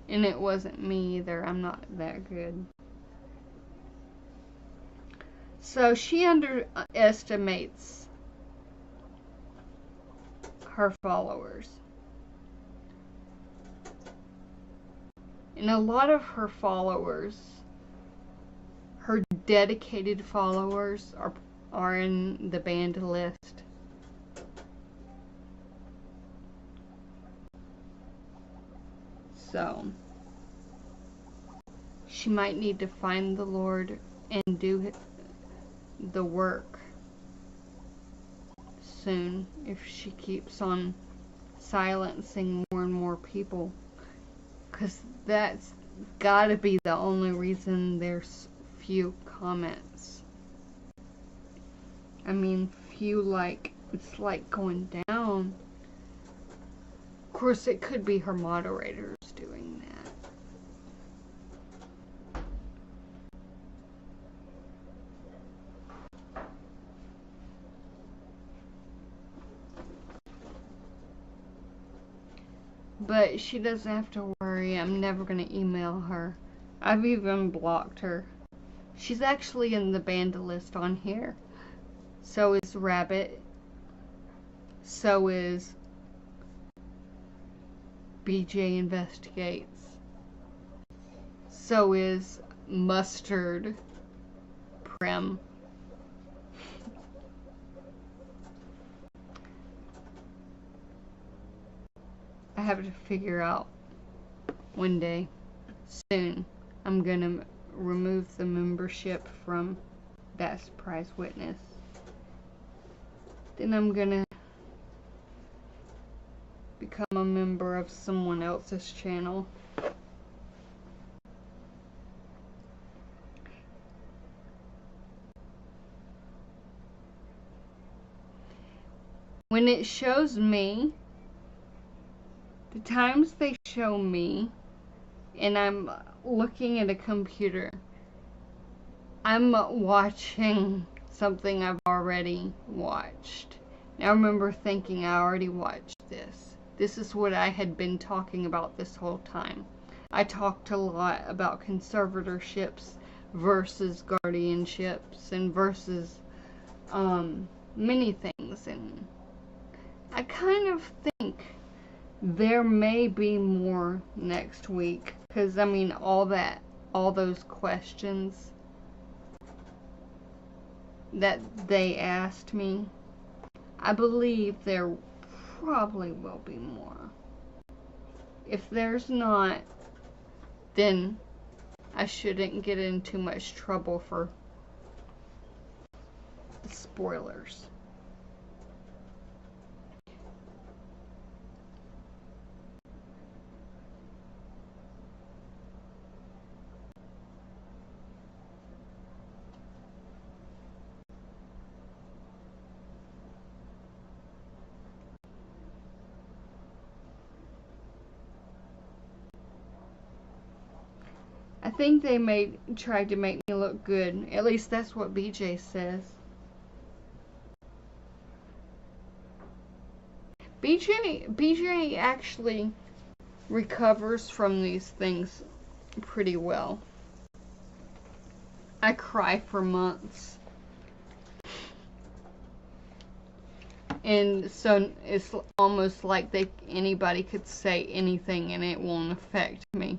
And it wasn't me either. I'm not that good. So she underestimates her followers. And a lot of her followers, her dedicated followers, are in the banned list. So she might need to find the Lord and do the work soon if she keeps on silencing more and more people. Because that's gotta be the only reason there's few comments. I mean, few, like, it's like going down. Of course, it could be her moderators doing that. But she doesn't have to worry. I'm never going to email her. I've even blocked her. She's actually in the banned list on here. So is Rabbit. So is BJ Investigates. So is Mustard Prem. I have to figure out one day, soon, I'm gonna remove the membership from that surprise witness. Then I'm gonna become a member of someone else's channel. When it shows me, the times they show me, and I'm looking at a computer, I'm watching something I've already watched. Now I remember thinking I already watched this. This is what I had been talking about this whole time. I talked a lot about conservatorships versus guardianships and versus many things, and I kind of think there may be more next week, because I mean all those questions that they asked me, I believe there probably will be more. If there's not, then I shouldn't get in too much trouble for the spoilers. I think they tried to make me look good. At least that's what BJ says. BJ actually recovers from these things pretty well. I cry for months. And so it's almost like anybody could say anything and it won't affect me.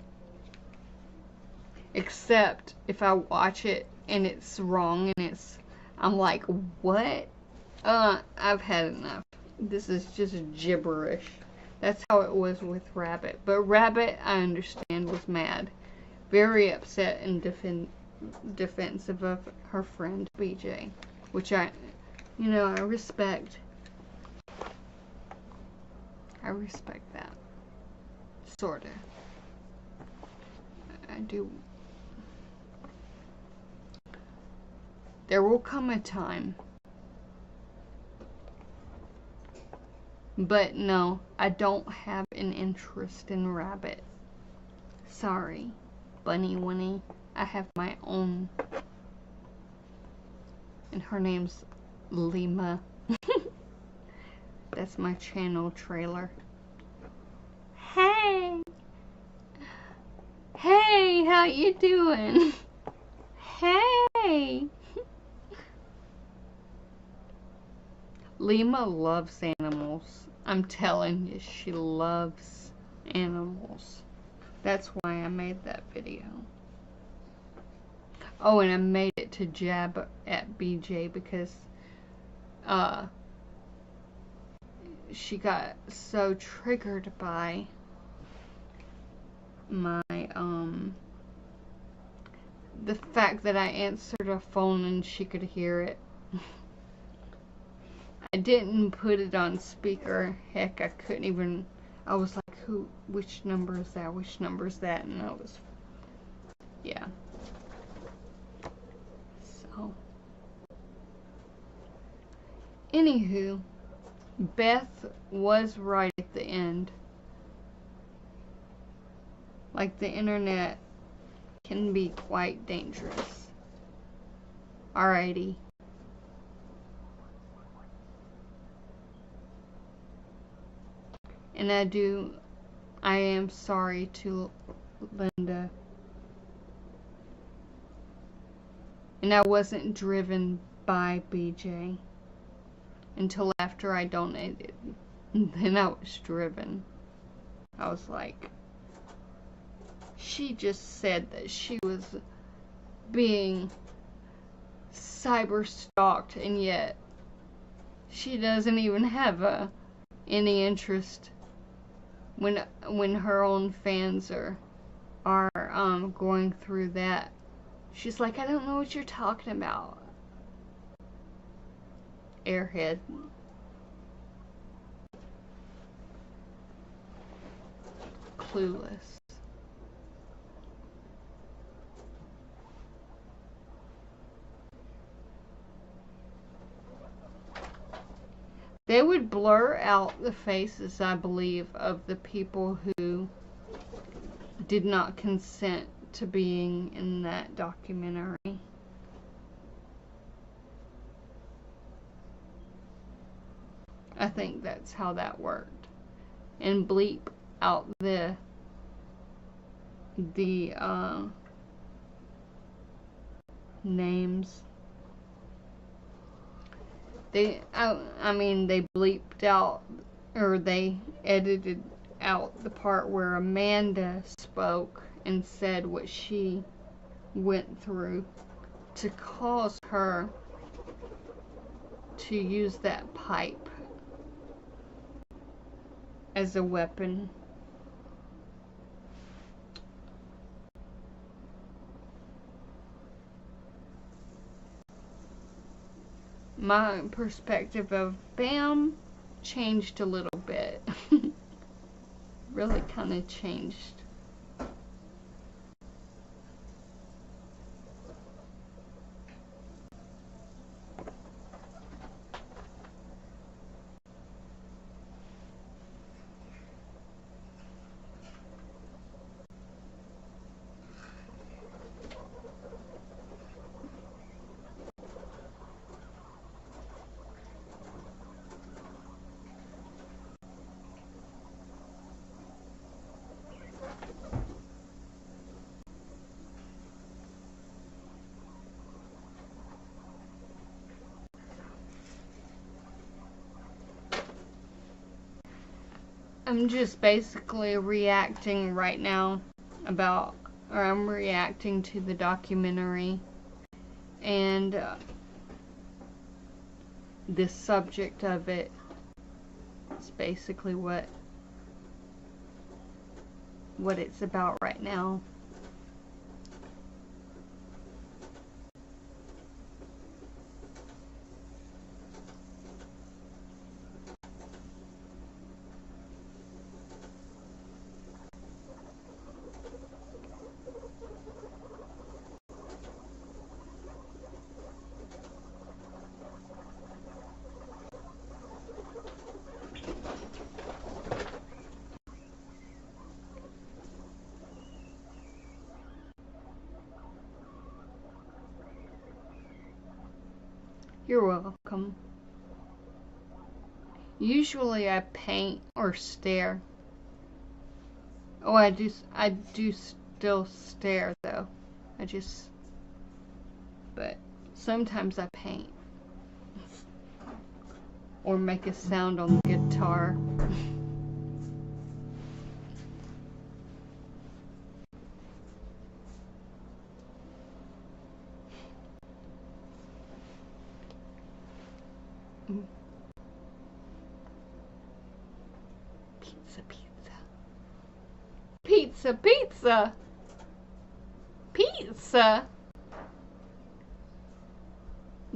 Except if I watch it and it's wrong and I'm like, what? I've had enough. This is just gibberish. That's how it was with Rabbit. But Rabbit, I understand, was mad. Very upset and defensive of her friend BJ. Which I respect. I respect that. Sorta. I do. There will come a time But no, I don't have an interest in rabbit. Sorry, Bunny Winnie. I have my own. And her name's Lima. That's my channel trailer. Hey! Hey, how you doing? Hey! Lima loves animals. I'm telling you, she loves animals. That's why I made that video. Oh, and I made it to jab at BJ because she got so triggered by my the fact that I answered a phone and she could hear it. I didn't put it on speaker. Heck, I couldn't even. I was like, which number is that? Which number is that? And I was, yeah. So, anywho, Beth was right at the end. Like, the internet can be quite dangerous. Alrighty. And I am sorry to Linda. And I wasn't driven by BJ until after I donated. And then I was driven. I was like, she just said that she was being cyber stalked, and yet she doesn't even have any interest when her own fans are going through that. She's like, I don't know what you're talking about. Airhead. Clueless. They would blur out the faces, I believe, of the people who did not consent to being in that documentary. I think that's how that worked. And bleep out the names. I mean, they bleeped out, or they edited out the part where Amanda spoke and said what she went through to cause her to use that pipe as a weapon. My perspective of Bam changed a little bit. Really kind of changed. I'm just basically reacting right now I'm reacting to the documentary and the subject of it is basically what it's about right now. You're welcome. Usually I paint or stare. Oh, I do still stare though. But sometimes I paint. Or make a sound on the guitar. Pizza, pizza. Pizza, pizza. Pizza.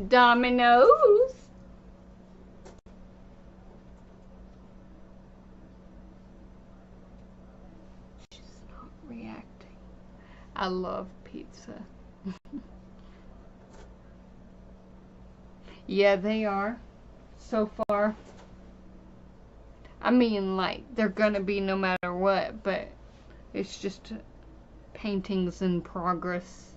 Dominoes. She's not reacting. I love pizza. Yeah, they are. So far. I mean, like, they're gonna be no matter what, but it's just paintings in progress.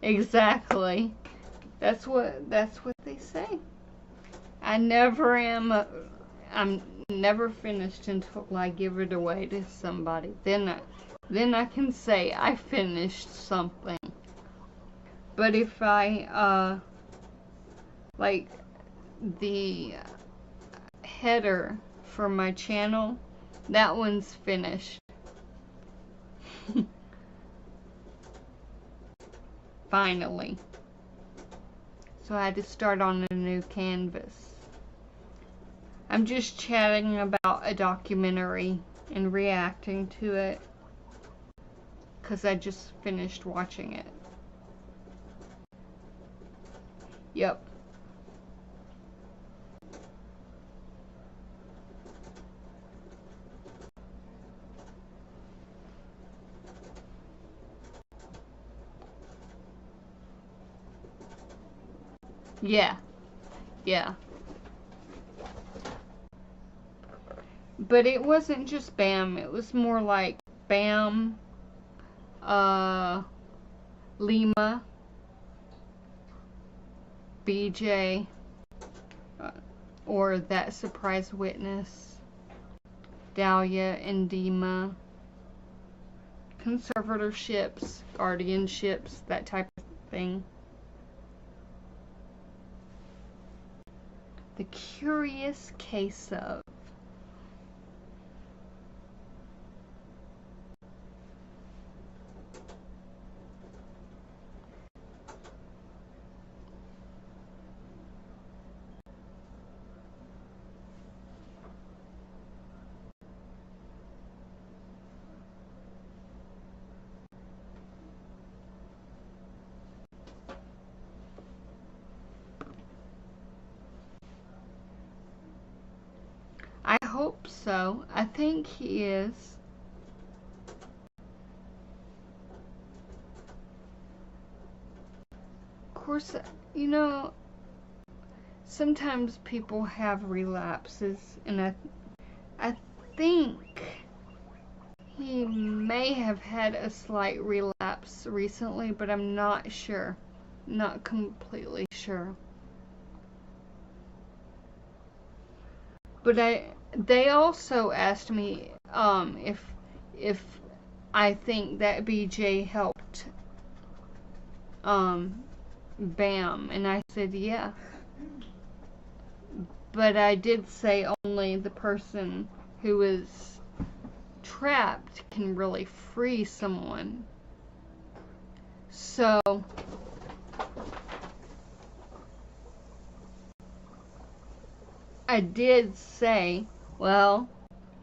Exactly. That's what they say. I'm never finished until I give it away to somebody. Then I can say I finished something. But if I like the header for my channel, that one's finished. Finally. So I had to start on a new canvas. I'm just chatting about a documentary and reacting to it because I just finished watching it. Yep. Yeah. Yeah. But it wasn't just BAM, it was more like BAM, Lima, BJ, or That Surprise Witness, Dahlia and Dima, conservatorships, guardianships, that type of thing. The Curious Case of. I hope so. I think he is. Of course, you know, sometimes people have relapses, and I think he may have had a slight relapse recently, but I'm not sure. Not completely sure. But they also asked me if I think that BJ helped BAM, and I said yeah. But I did say only the person who is trapped can really free someone. So I did say, well,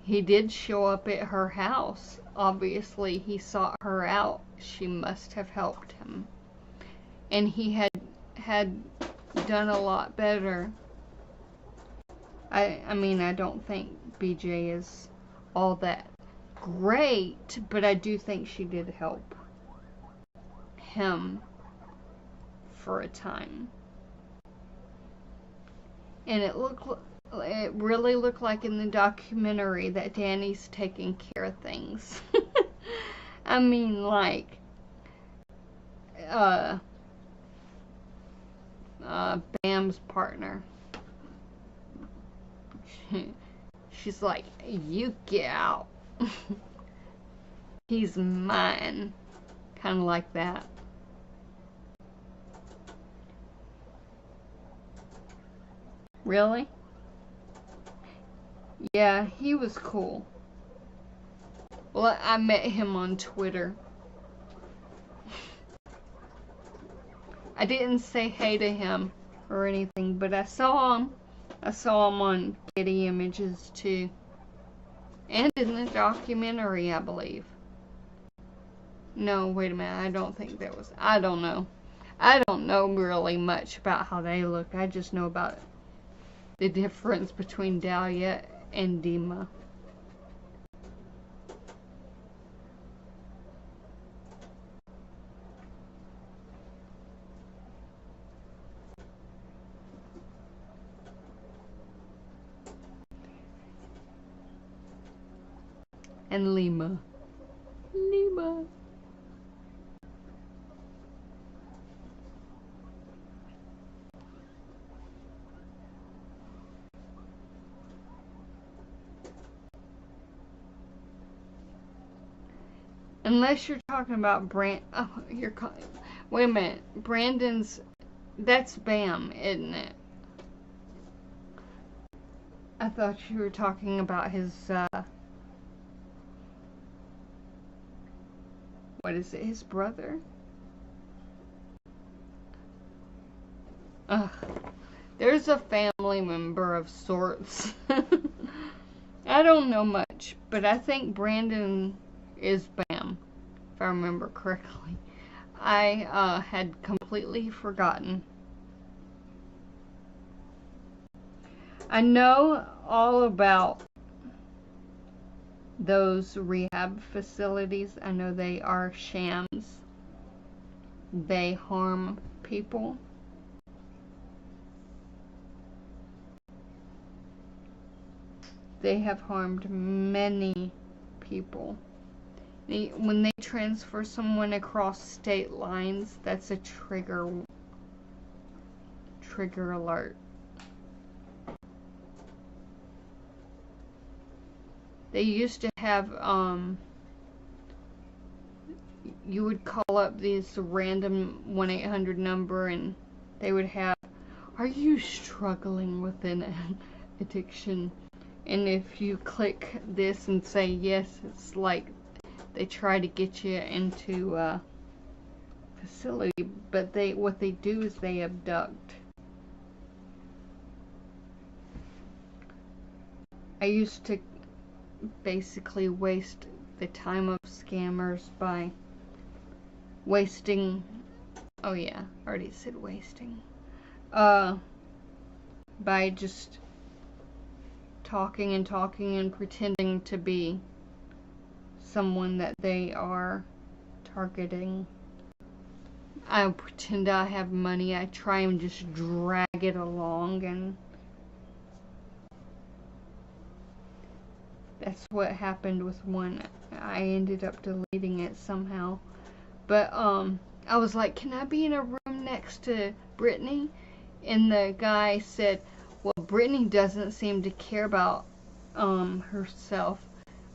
He did show up at her house. Obviously, he sought her out. She must have helped him. And he had done a lot better. I mean, I don't think BJ is all that great, but I do think she did help him for a time. And it really looked like in the documentary that Danny's taking care of things. I mean, like, Bam's partner. She's like, you get out. He's mine. Kind of like that. Really? Yeah, he was cool. Well, I met him on Twitter. I didn't say hey to him or anything, but I saw him. I saw him on Getty Images too. And in the documentary, I believe. No, wait a minute. I don't think that was... I don't know. I don't know really much about how they look. I just know about the difference between Dahlia and Dima. And Lima. Lima. Unless you're talking about oh, you're calling... Wait a minute. Brandon's... That's Bam, isn't it? I thought you were talking about his, what is it, his brother? Ugh. There's a family member of sorts. I don't know much, but I think Brandon is Bam, if I remember correctly. I had completely forgotten. I know all about those rehab facilities. I know they are shams. They harm people. They have harmed many people. When they transfer someone across state lines, that's a trigger alert. They used to have, you would call up this random 1-800 number and they would have, are you struggling with an addiction? And if you click this and say yes, it's like they try to get you into a facility, but what they do is they abduct. I used to basically waste the time of scammers by wasting, oh yeah, I already said wasting, by just talking and pretending to be someone that they are targeting. I pretend I have money, I try and just drag it along, and that's what happened with one. I ended up deleting it somehow. But, I was like, can I be in a room next to Brittany? And the guy said, well, Brittany doesn't seem to care about, herself.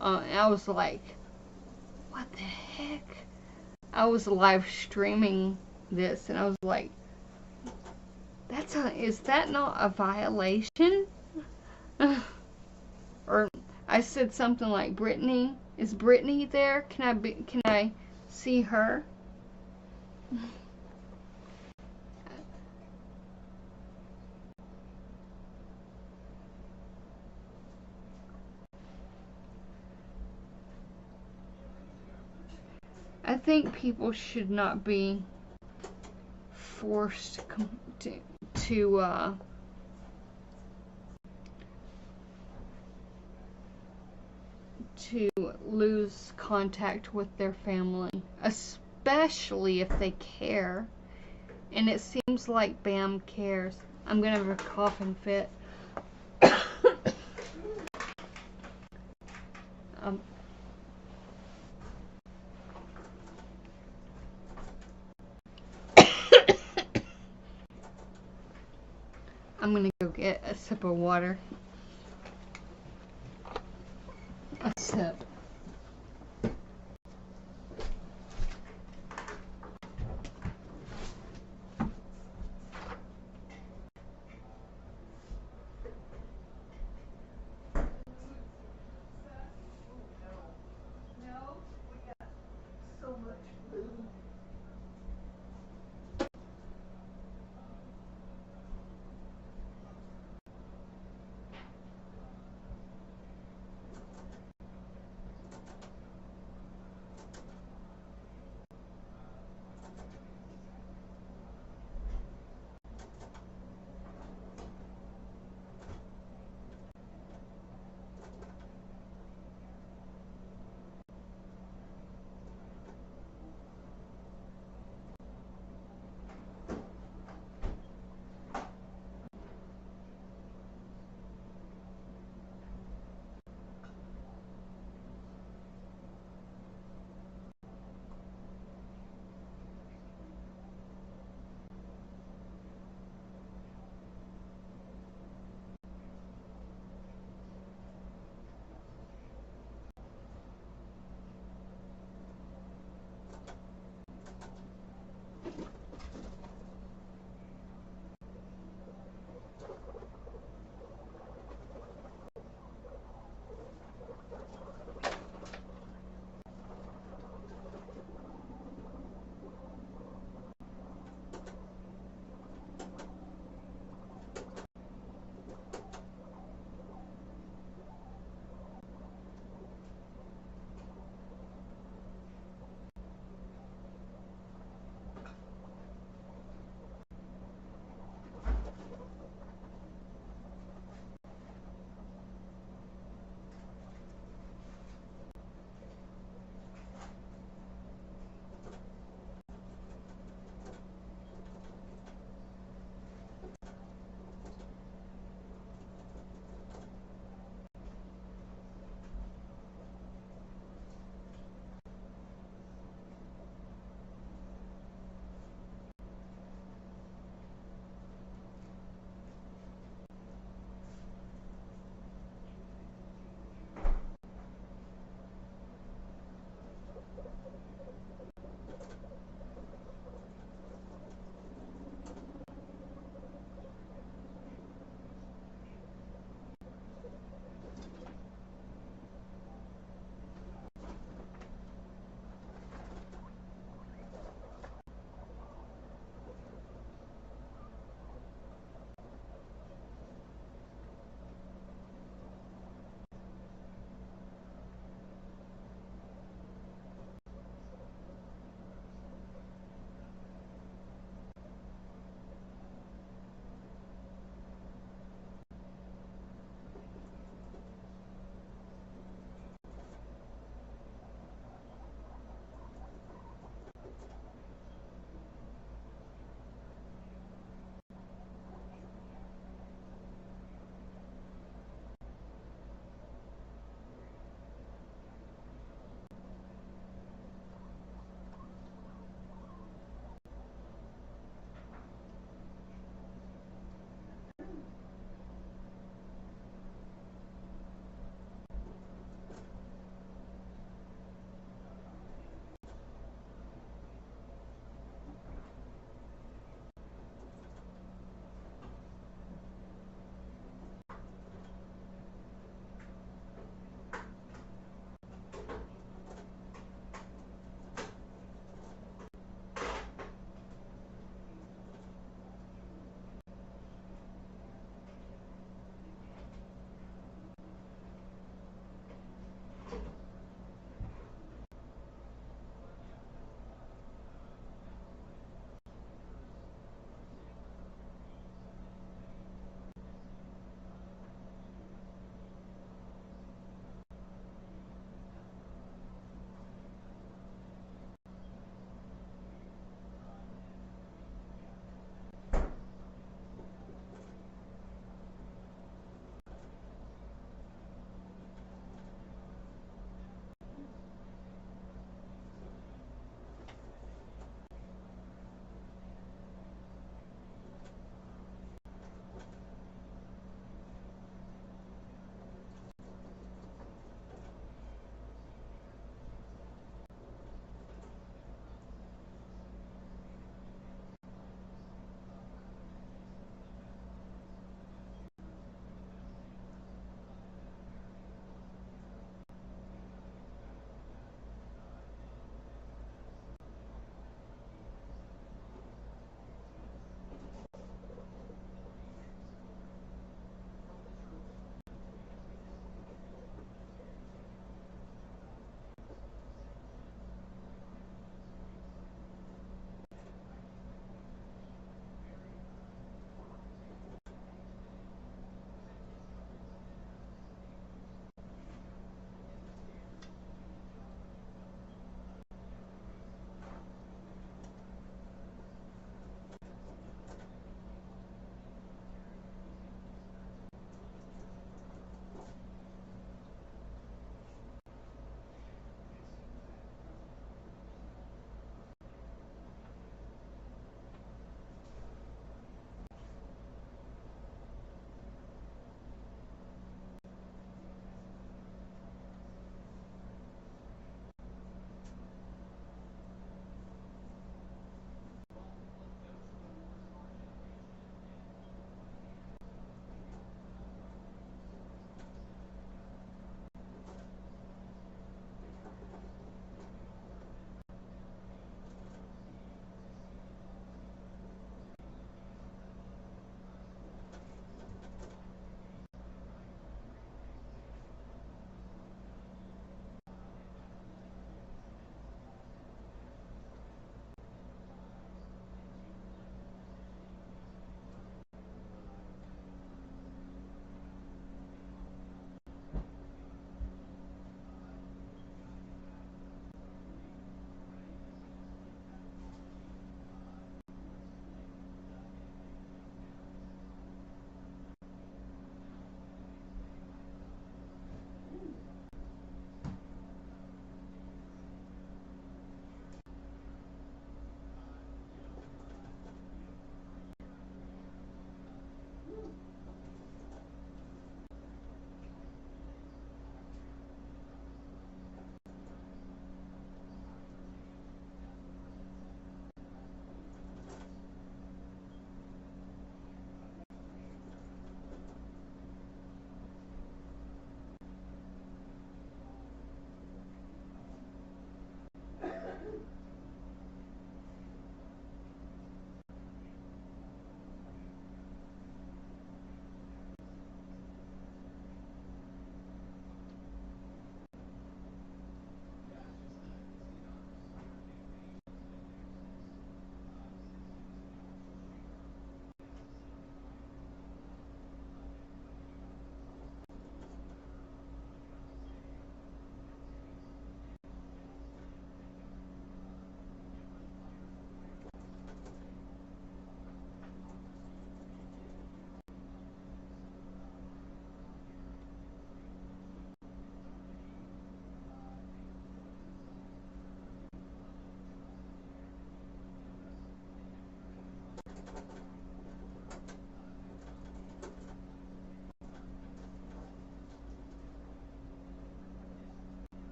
And I was like, what the heck? I was live streaming this, and I was like, is that not a violation? Or I said something like, Brittany, is Brittany there? Can I see her? I think people should not be forced to lose contact with their family, especially if they care. And it seems like Bam cares. I'm gonna have a coughing fit. I'm gonna go get a sip of water. A sip.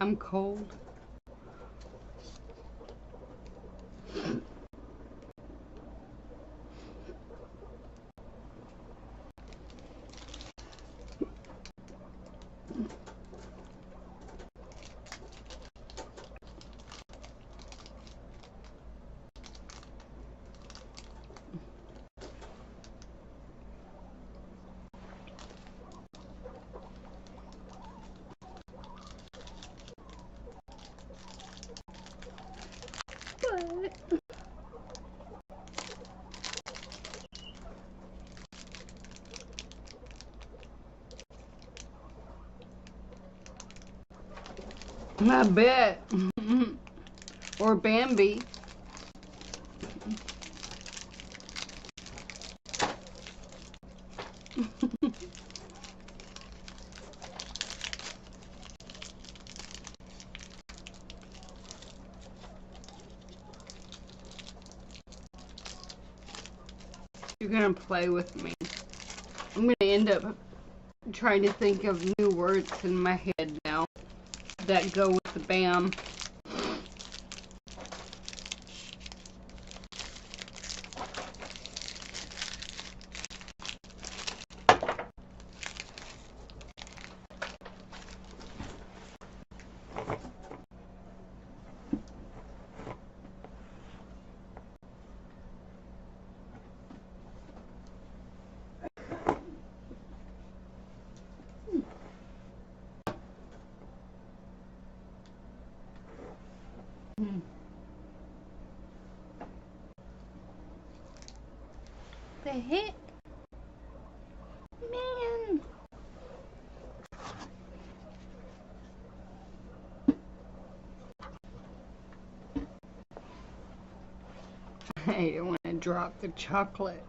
I'm cold. I bet. Or Bambi. You're gonna play with me. I'm gonna end up trying to think of new words in my head now that go with the BAM. The heck? Man. I don't want to drop the chocolate.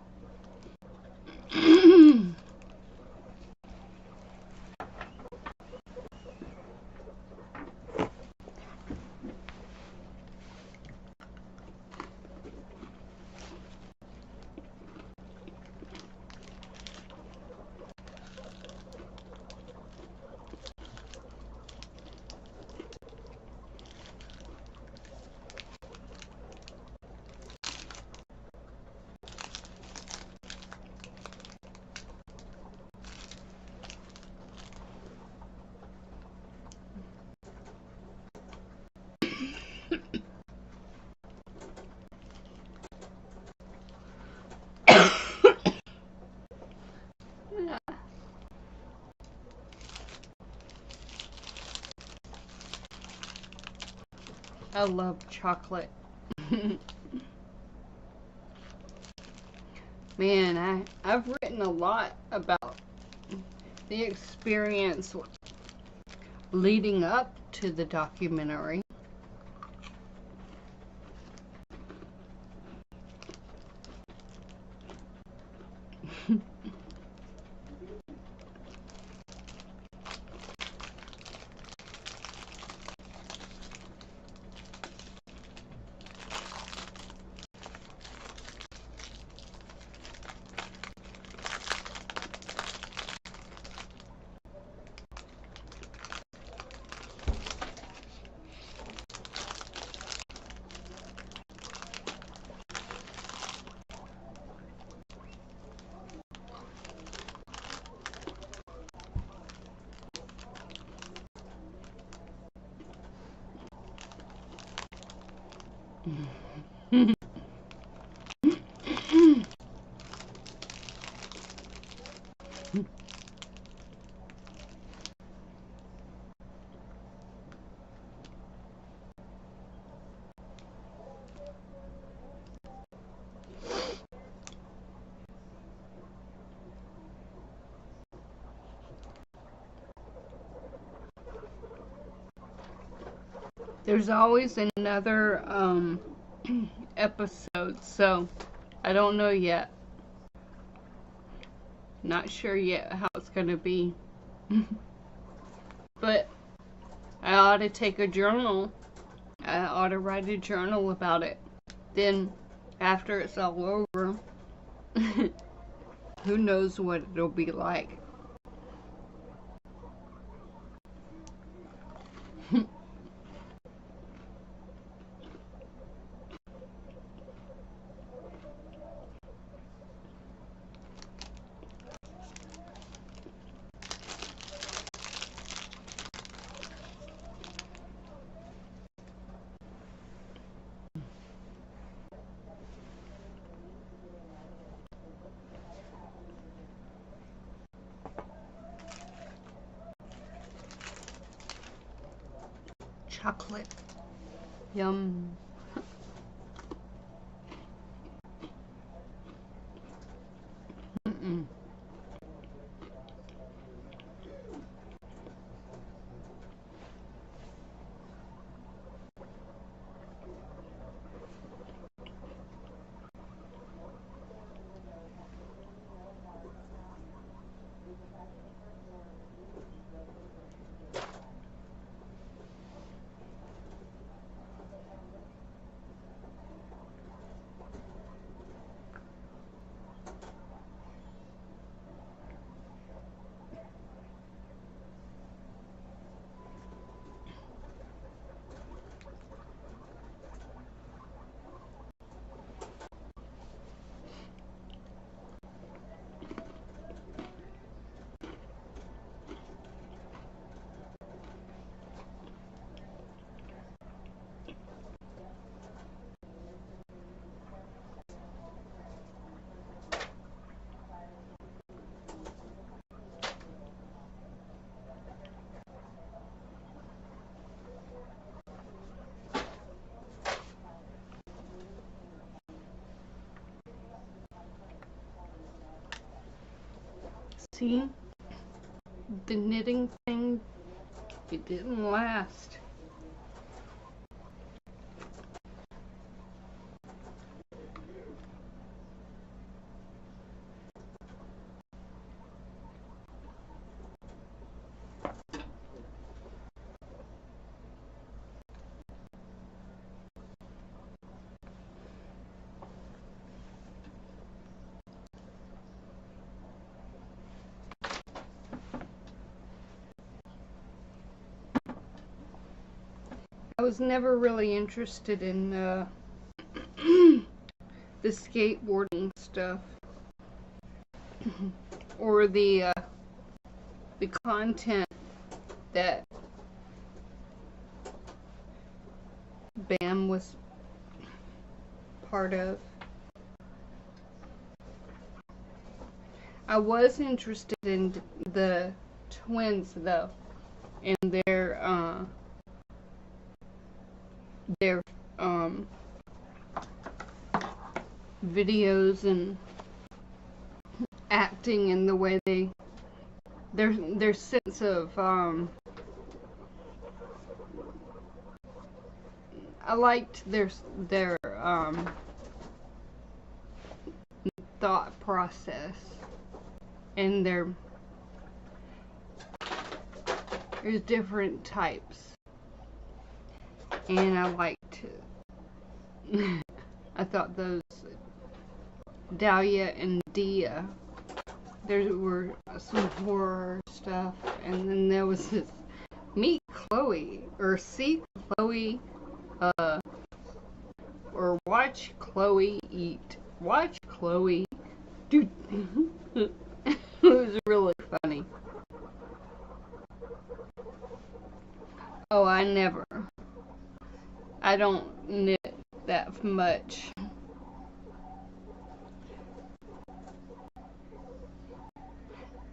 I love chocolate. Man, I've written a lot about the experience leading up to the documentary. There's always another episode, so I don't know yet. Not sure yet how it's gonna be. But I ought to take a journal. I ought to write a journal about it. Then, after it's all over, who knows what it'll be like. Chocolate. Yum. Mm-mm. See? The knitting thing, it didn't last. I was never really interested in the skateboarding stuff or the content that Bam was part of. I was interested in the twins though, and their videos and acting and the way their sense of I liked their thought process and there's different types, and I liked I thought those Dahlia and Dia, there were some horror stuff, and then there was this meet Chloe or see Chloe or watch Chloe eat. Watch Chloe. Dude, it was really funny. Oh, I don't knit that much.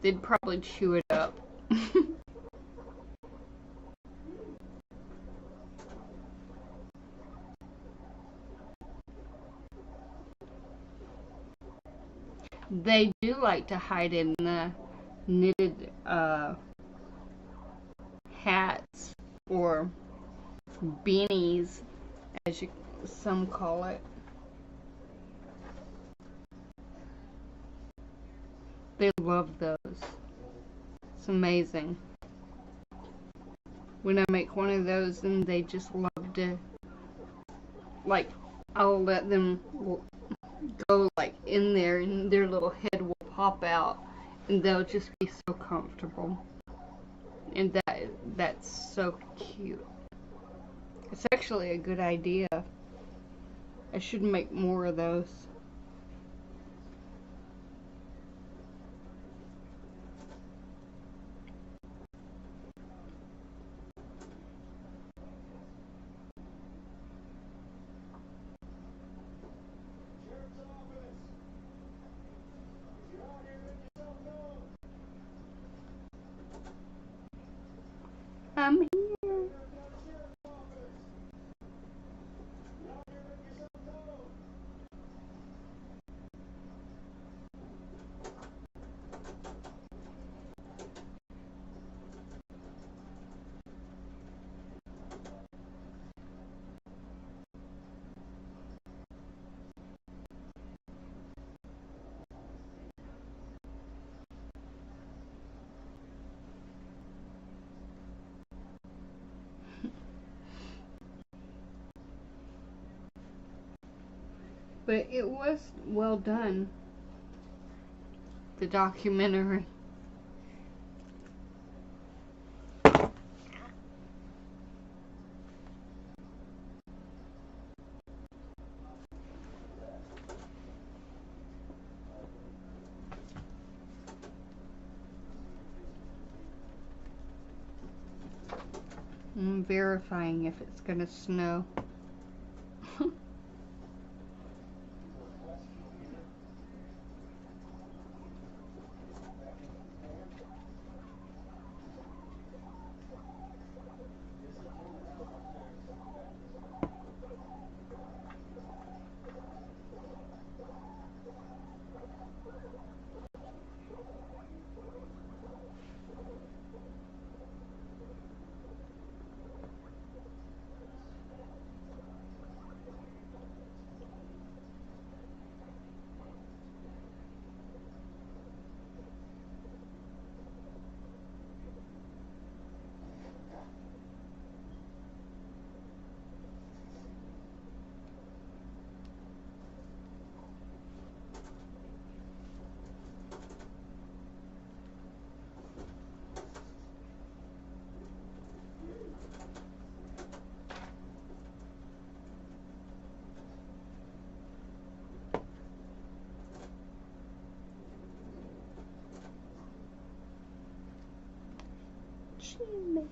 They'd probably chew it up. They do like to hide in the knitted hats or beanies, as some call it. They love those. It's amazing. When I make one of those, and they just love to, like, I'll let them go like in there and their little head will pop out and they'll just be so comfortable. And that's so cute. It's actually a good idea. I should make more of those. I'm here. But it was well done, the documentary. I'm verifying if it's gonna snow. Gmail.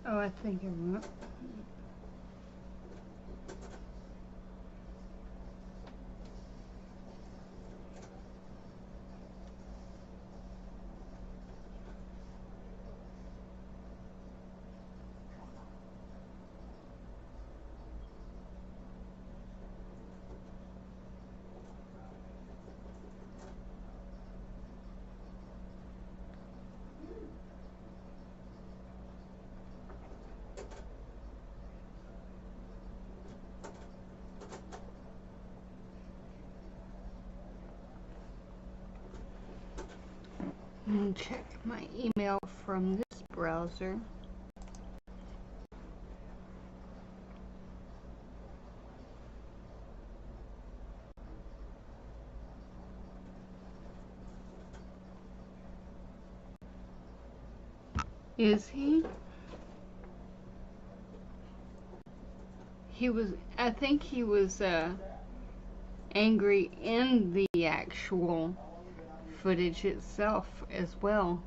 Oh, I think I went. And check my email from this browser. Is he? He was, I think he was angry in the actual footage itself as well.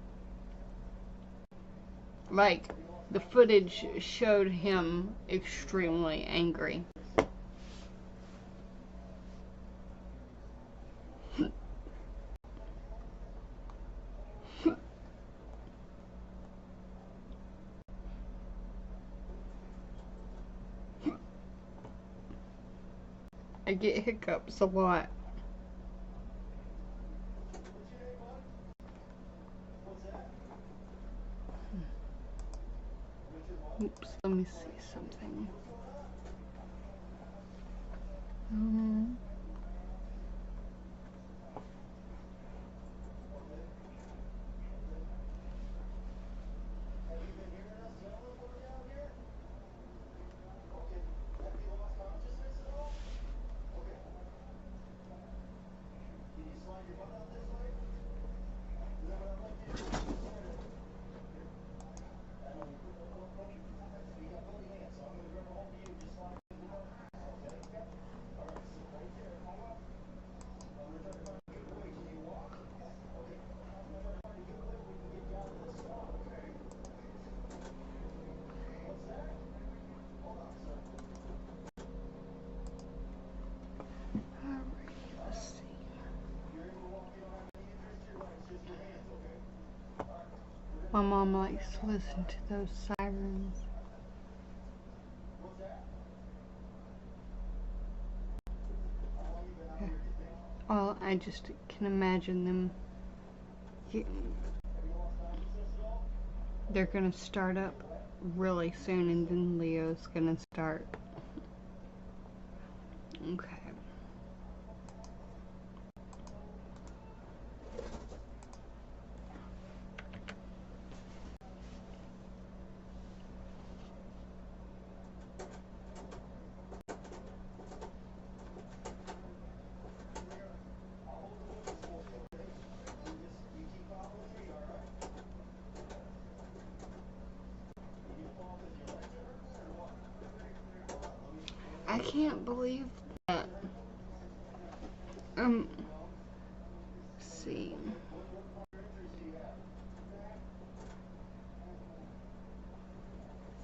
Like, the footage showed him extremely angry. I get hiccups a lot. Oops, let me see something. My mom likes to listen to those sirens. Oh, I just can imagine them they're gonna start up really soon, and then Leo's gonna start. Okay. I can't believe that. Let's see.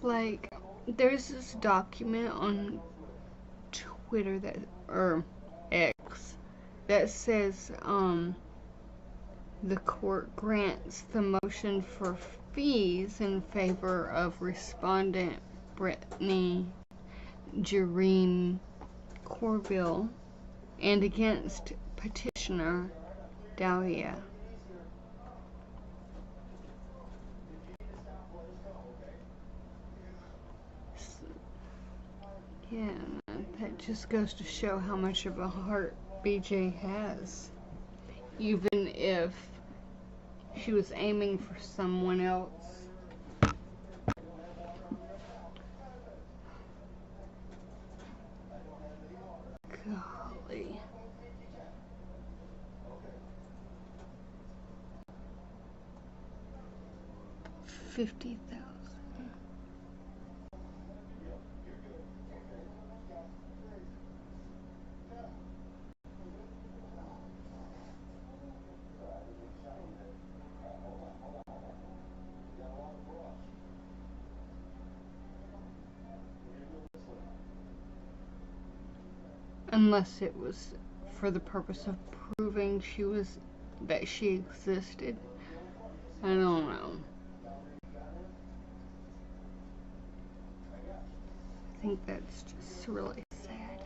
Like, there's this document on Twitter that, or X, that says, the court grants the motion for fees in favor of respondent Brittany Jereme Corville and against petitioner Dahlia. Yeah, that just goes to show how much of a heart BJ has. Even if she was aiming for someone else. Golly. 50,000. Unless it was for the purpose of proving that she existed. I don't know. I think that's just really sad.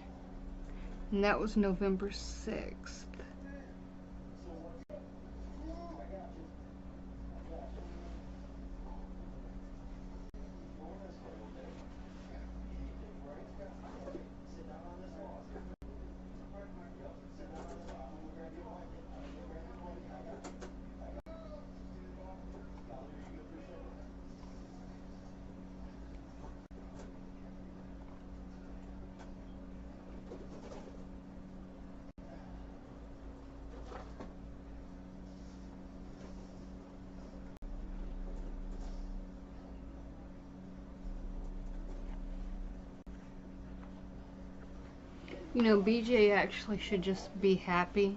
And that was November 6th. You know, BJ actually should just be happy.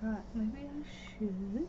forgot. Maybe I should.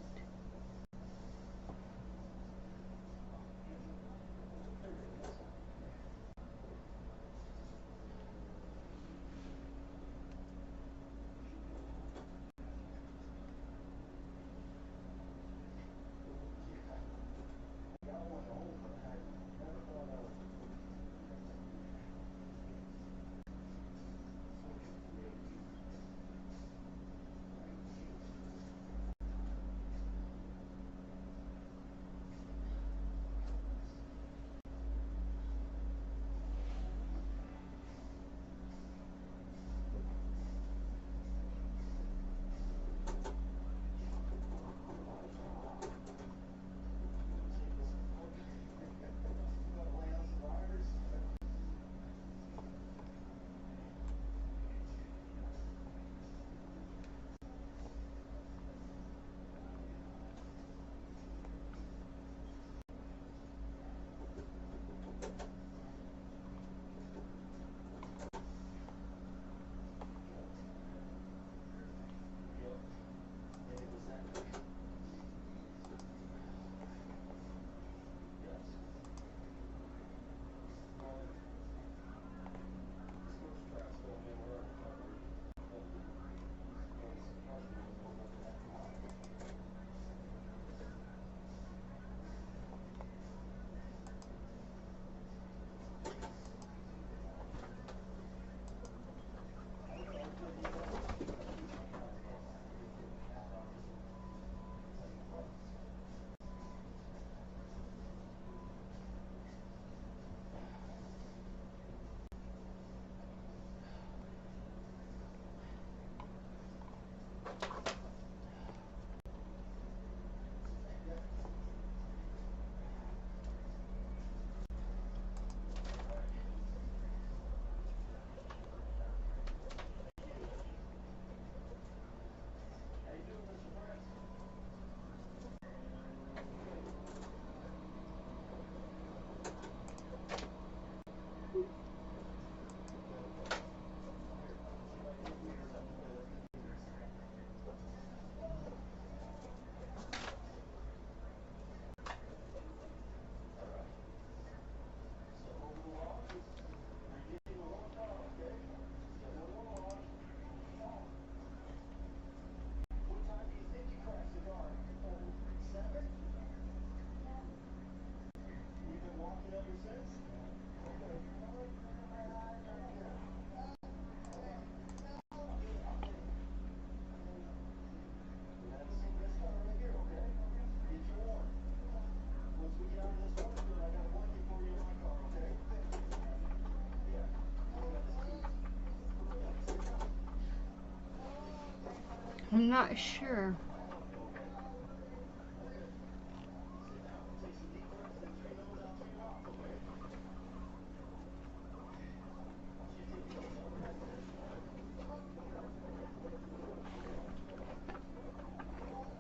I'm not sure.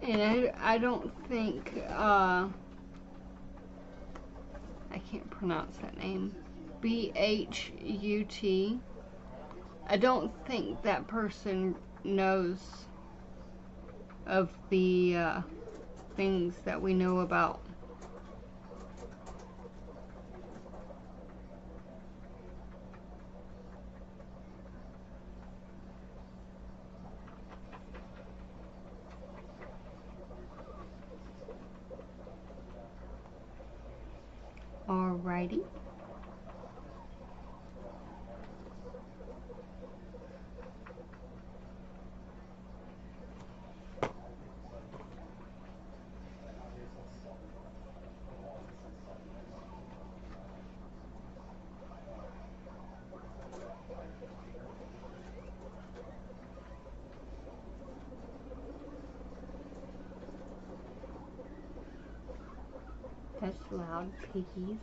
And I don't think, I can't pronounce that name, Bhut. I don't think that person knows of the things that we know about. Alrighty. That's loud, piggies.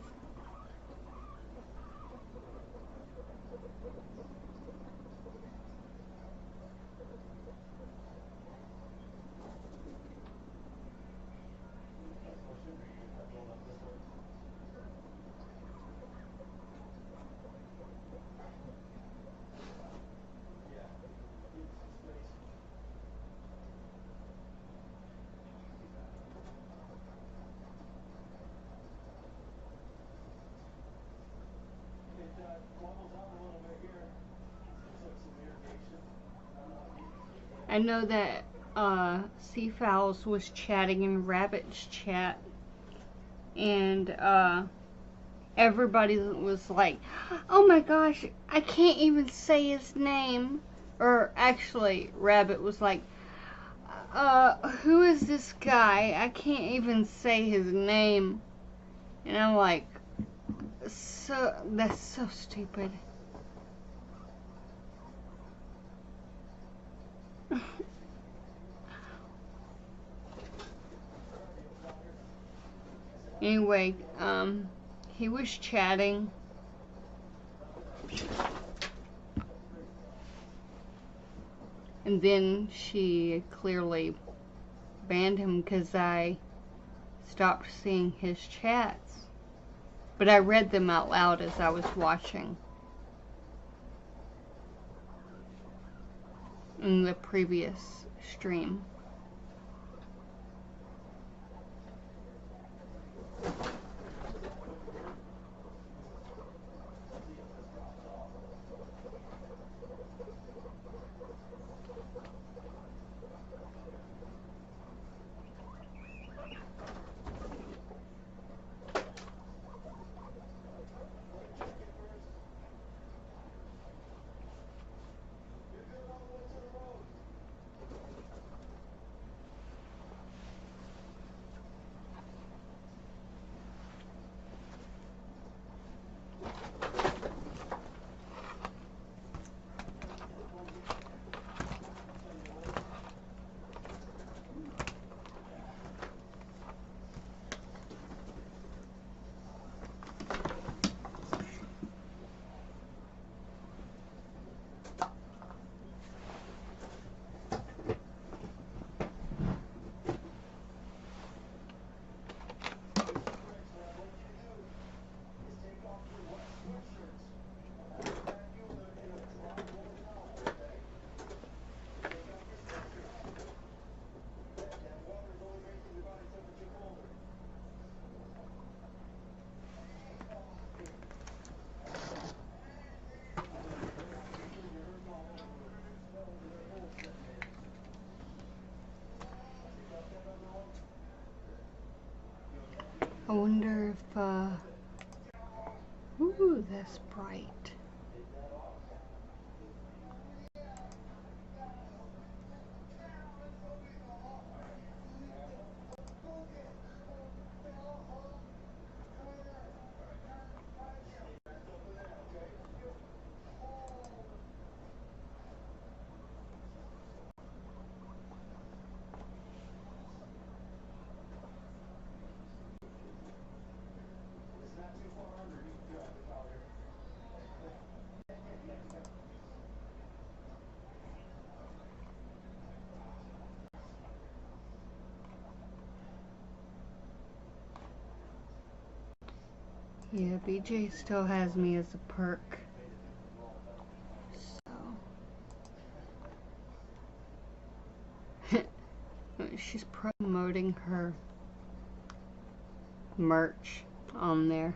I know that Seafowls was chatting in Rabbit's chat, and everybody was like, oh my gosh, I can't even say his name. Or actually, Rabbit was like, who is this guy? I can't even say his name. And I'm like, so, that's so stupid. Anyway, he was chatting. And then she clearly banned him because I stopped seeing his chats. But I read them out loud as I was watching in the previous stream. I wonder if, ooh, that's bright. Yeah, BJ still has me as a perk. So she's promoting her merch on there.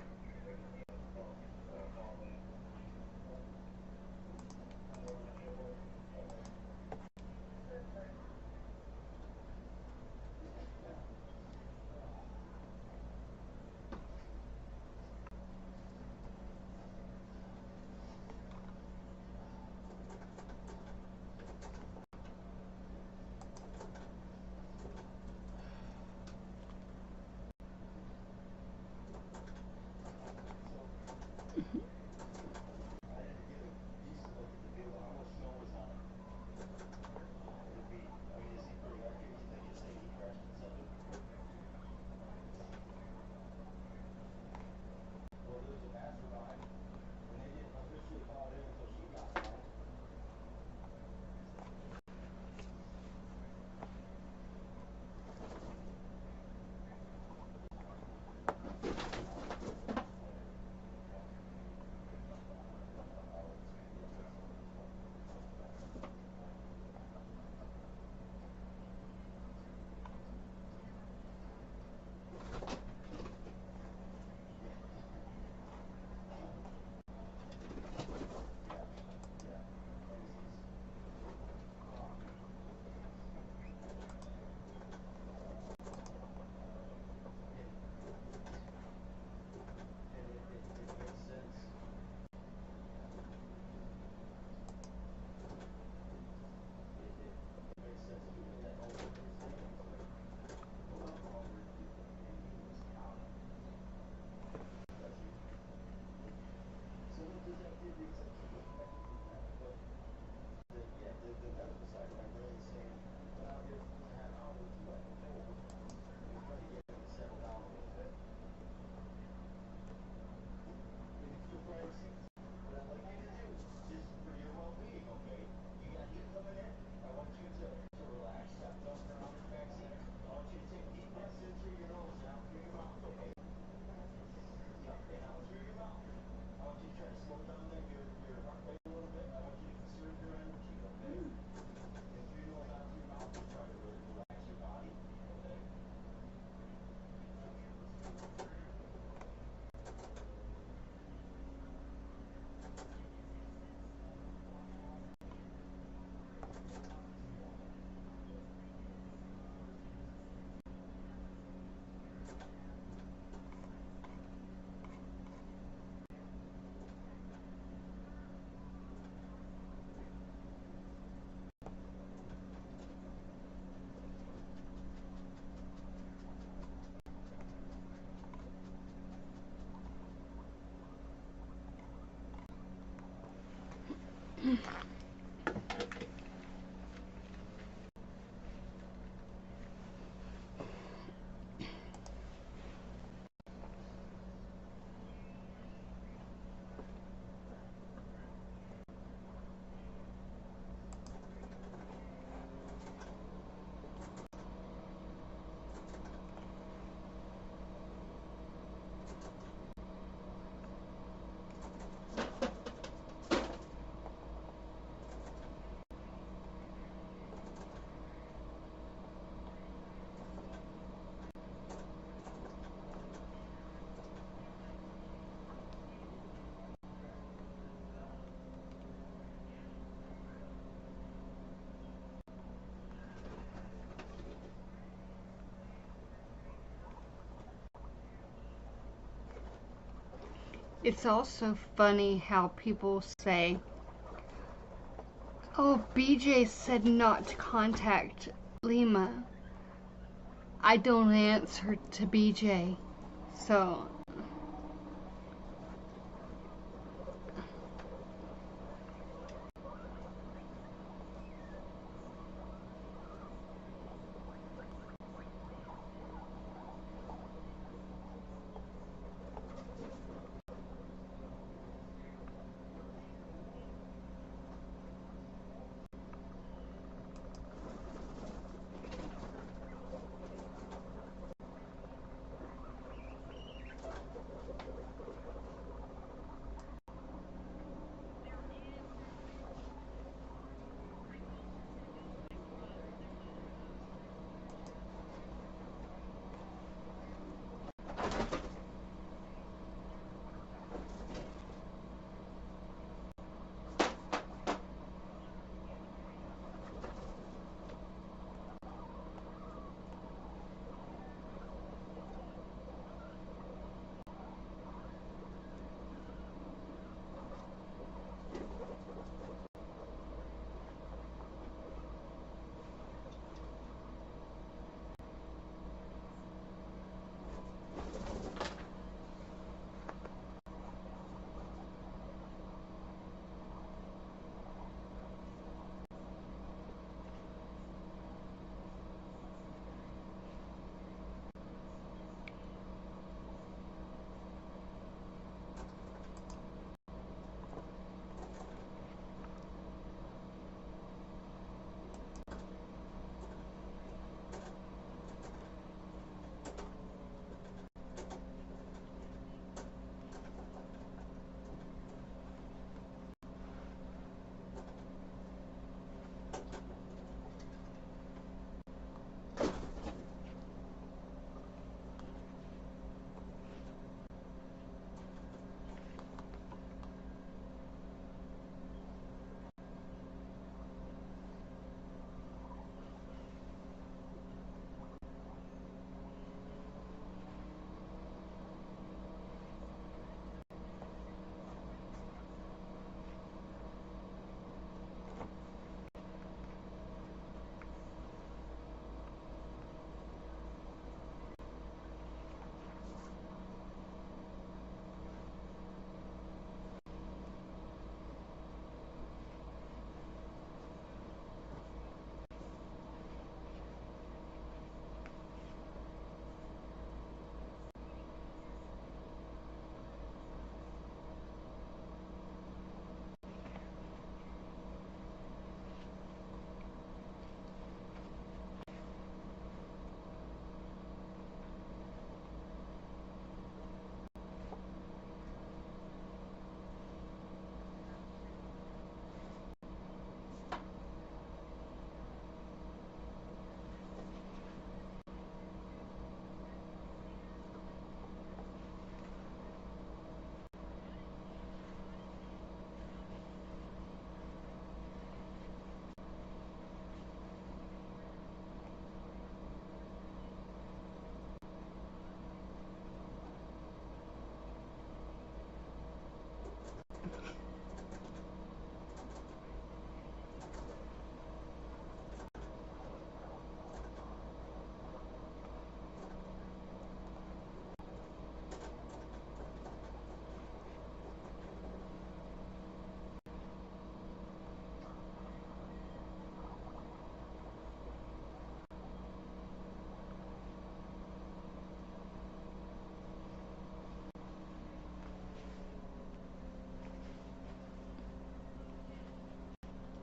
It's also funny how people say, oh, BJ said not to contact Lima. I don't answer to BJ. So,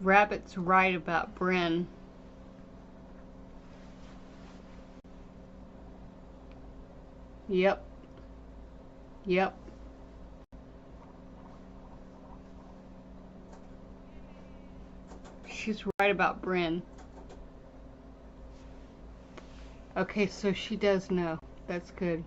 Rabbit's right about Bryn. Yep. Yep. She's right about Bryn. Okay, so she does know. That's good.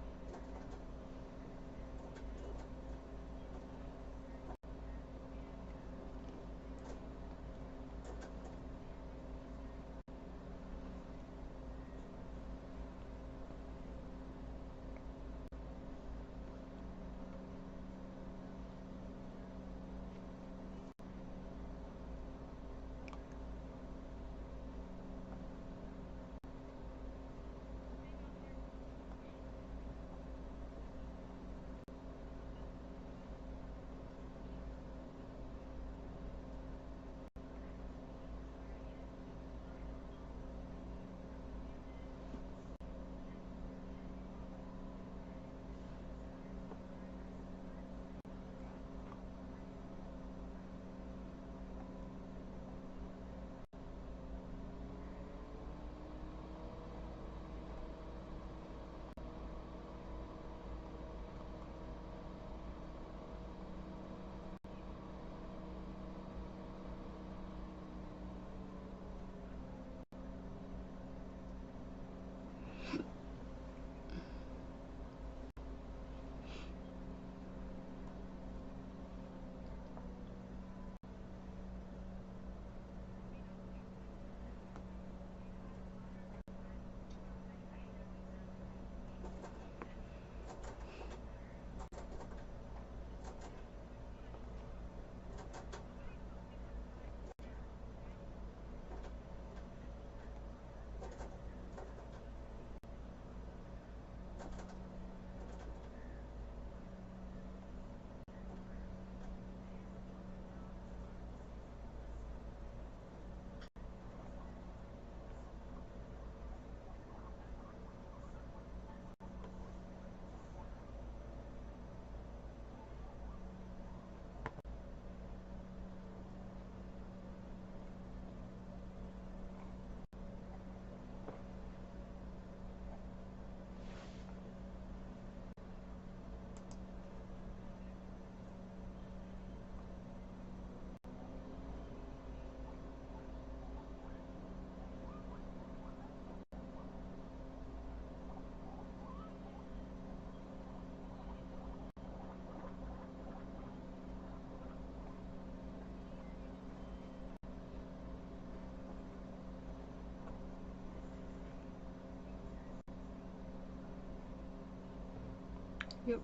Yep.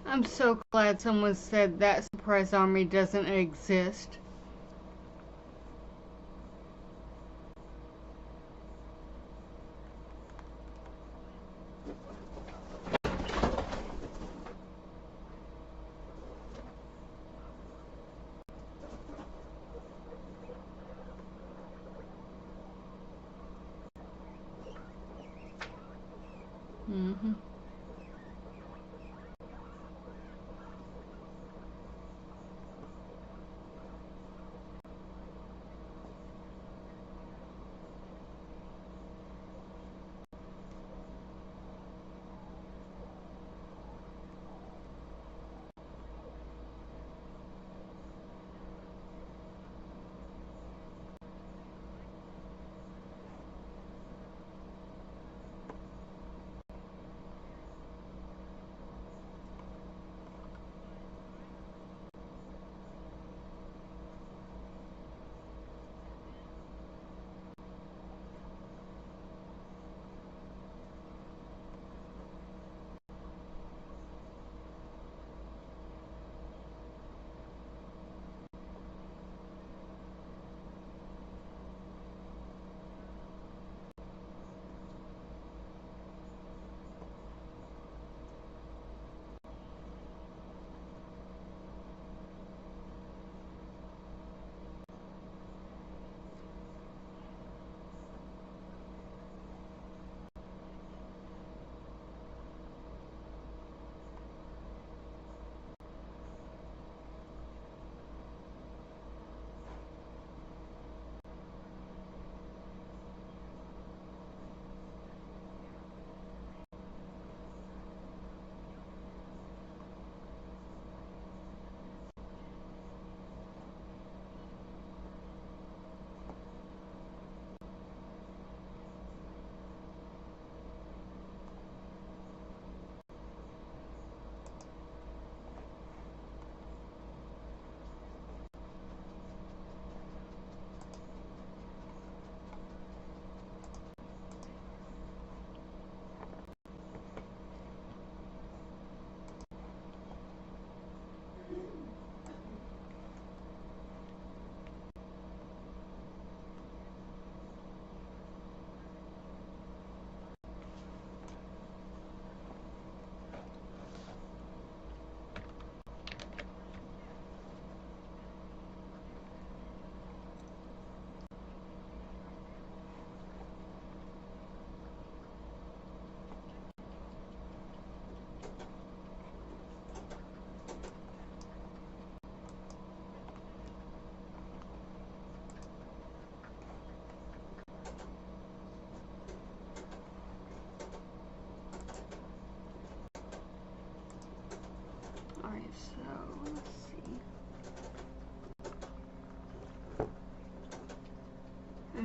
I'm so glad someone said that surprise army doesn't exist. Mm-hmm.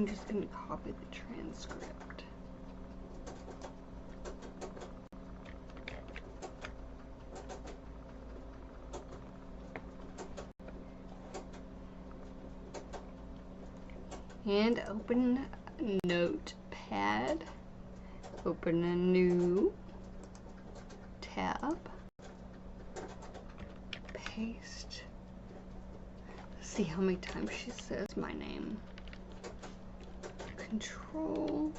I'm just going to copy the transcript. And open Notepad. Open a new tab. Paste. Let's see how many times she says my name. Control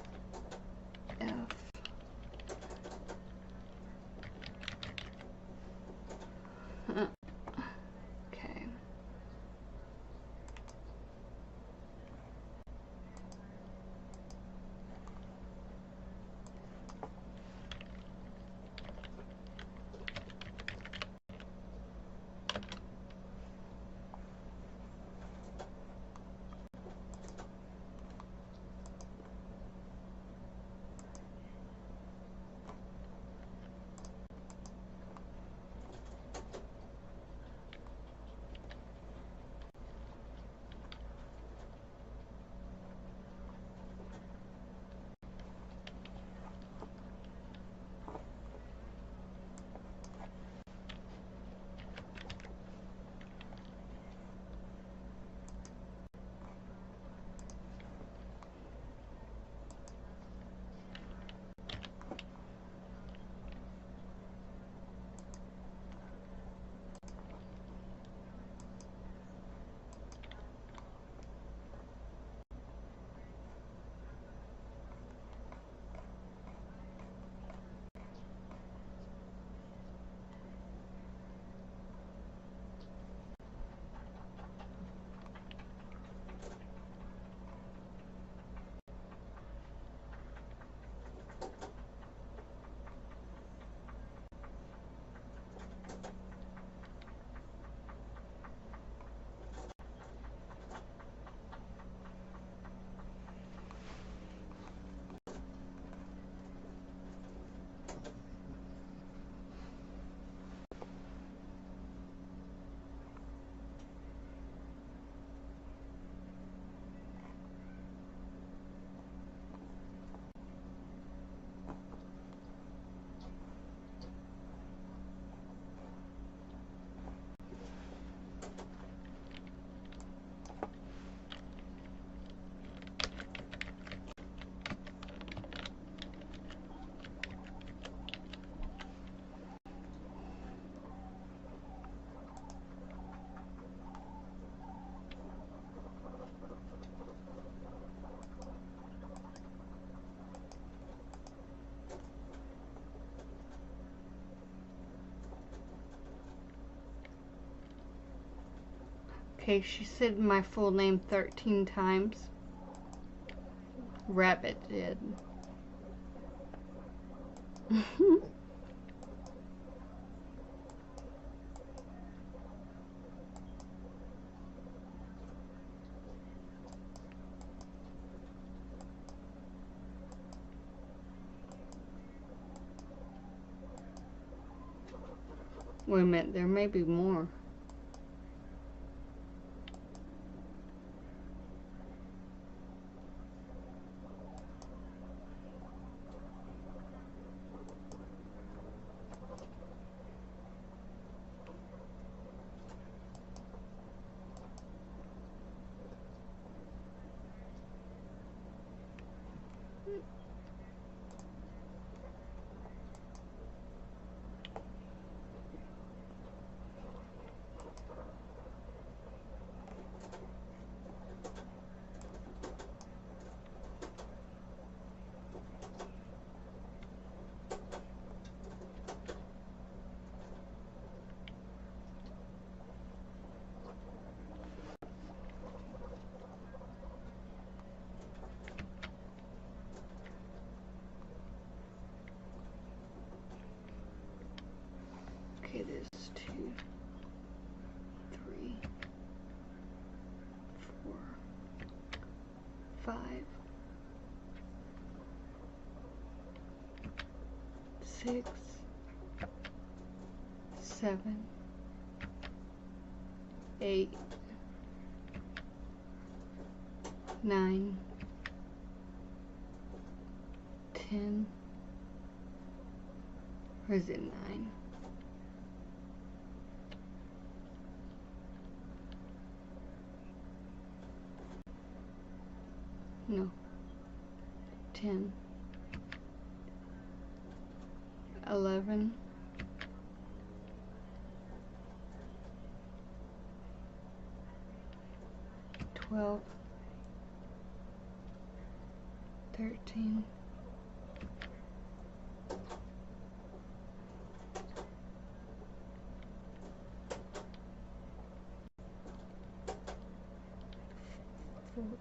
F. Okay. Okay, she said my full name 13 times. Rabbit did. Wait a minute, there may be more. Okay, there's 2, 3, 4, 5, 6, 7, 8, 9, 10, or is it 9? No, 10, 11, 12, 13, 14.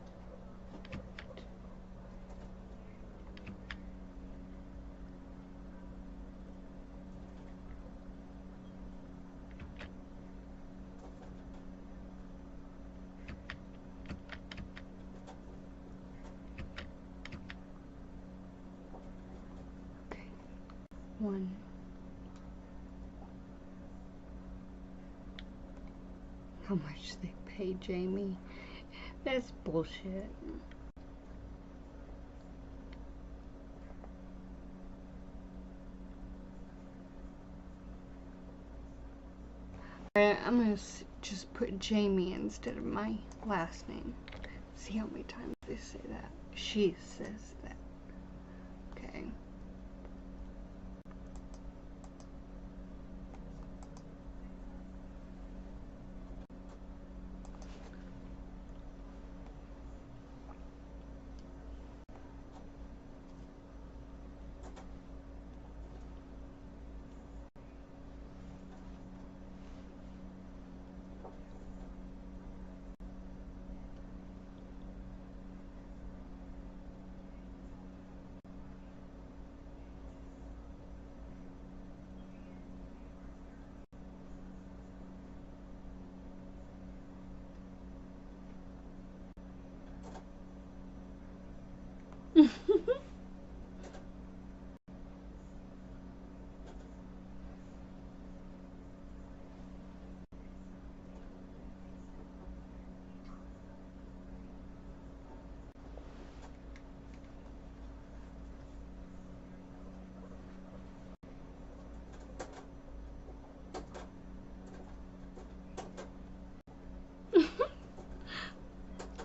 Okay, 1. How much they pay Jamie? That's bullshit. I'm gonna just put Jamie instead of my last name. See how many times they say that. She says that. Okay.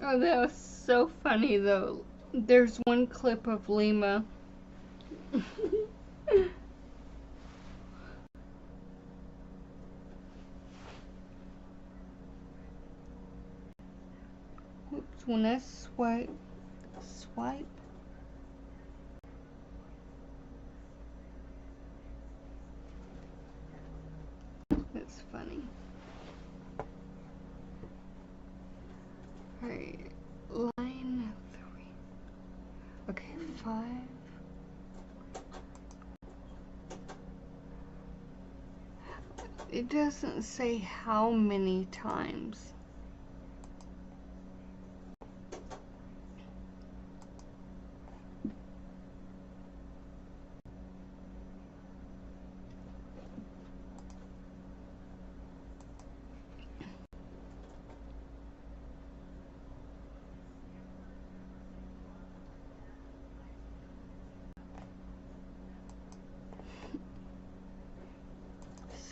Oh, that was so funny though. There's one clip of Lima. Oops, when I swipe. That's funny. Alright, line 3. Okay, 5. It doesn't say how many times.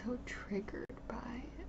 So triggered by it.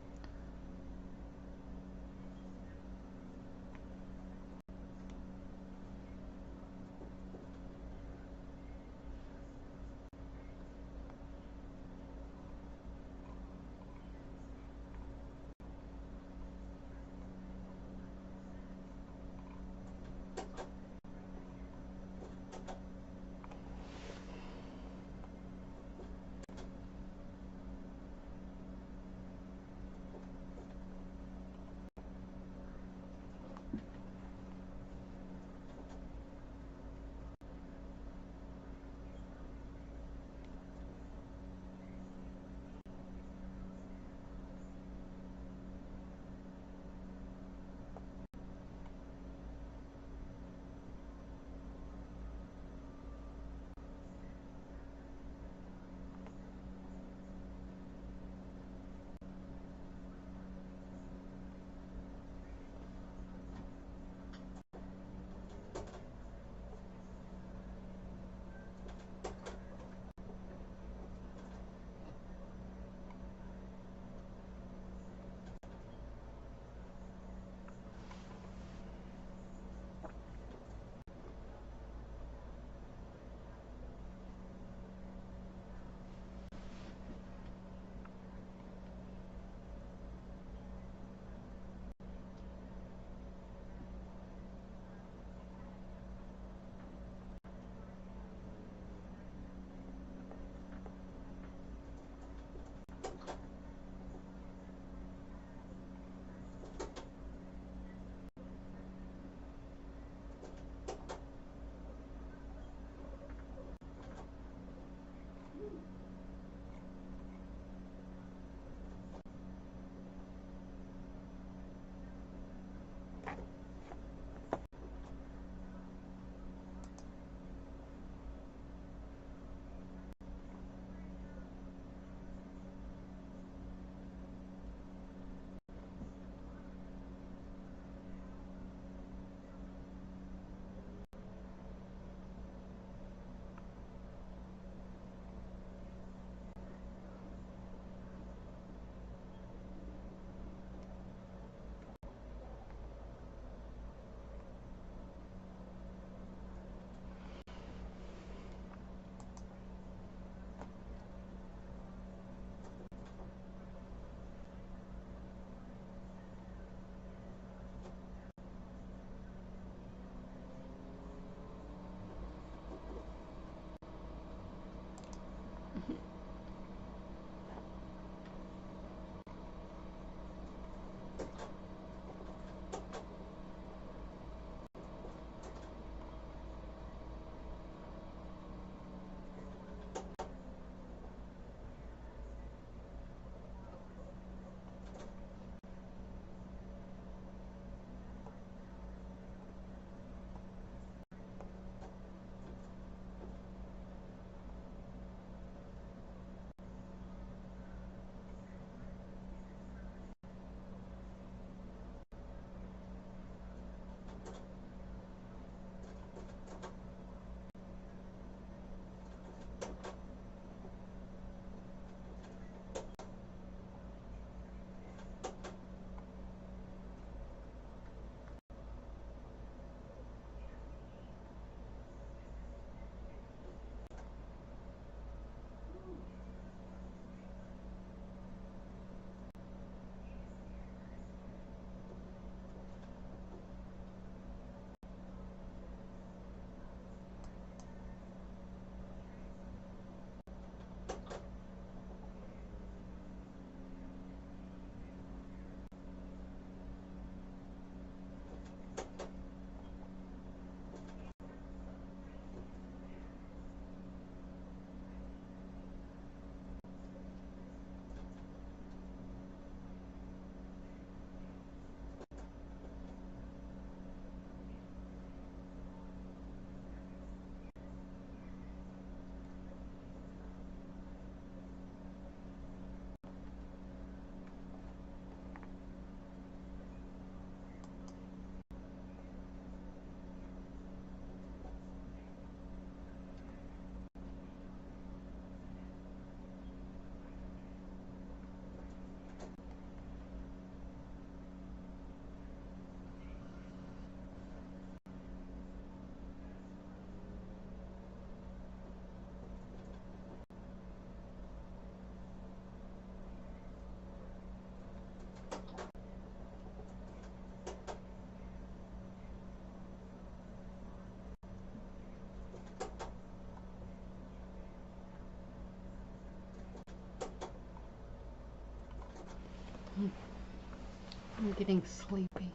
I'm getting sleepy.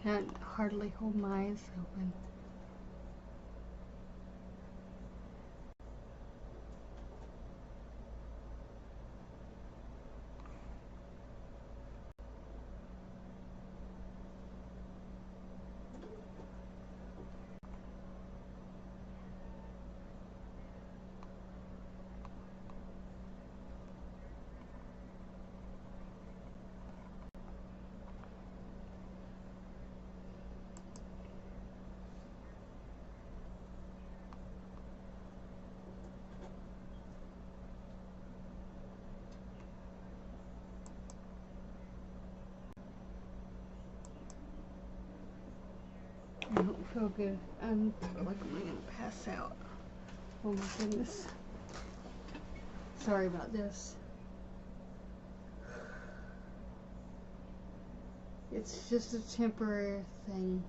Can't hardly hold my eyes open. I don't feel good. I feel like I'm gonna pass out. Oh my goodness. Sorry about this. It's just a temporary thing.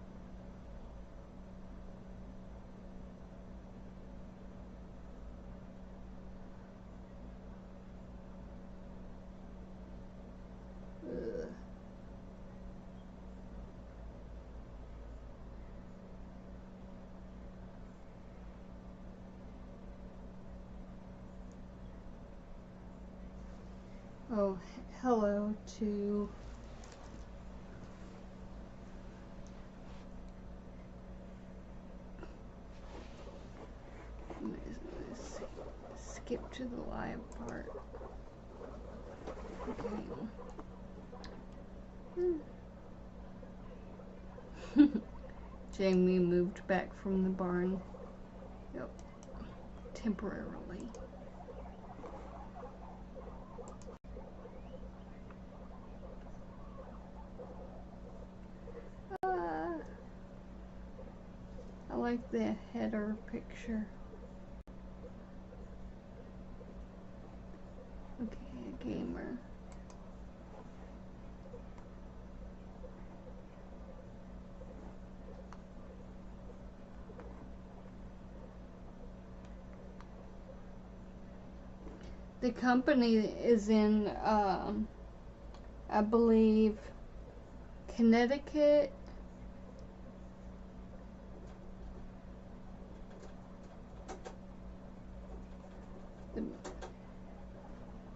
Ugh. Oh, hello to let's skip to the live part. Okay. Jamie moved back from the barn. Yep. Temporarily. I like the header picture. Okay, gamer. The company is in, I believe, Connecticut.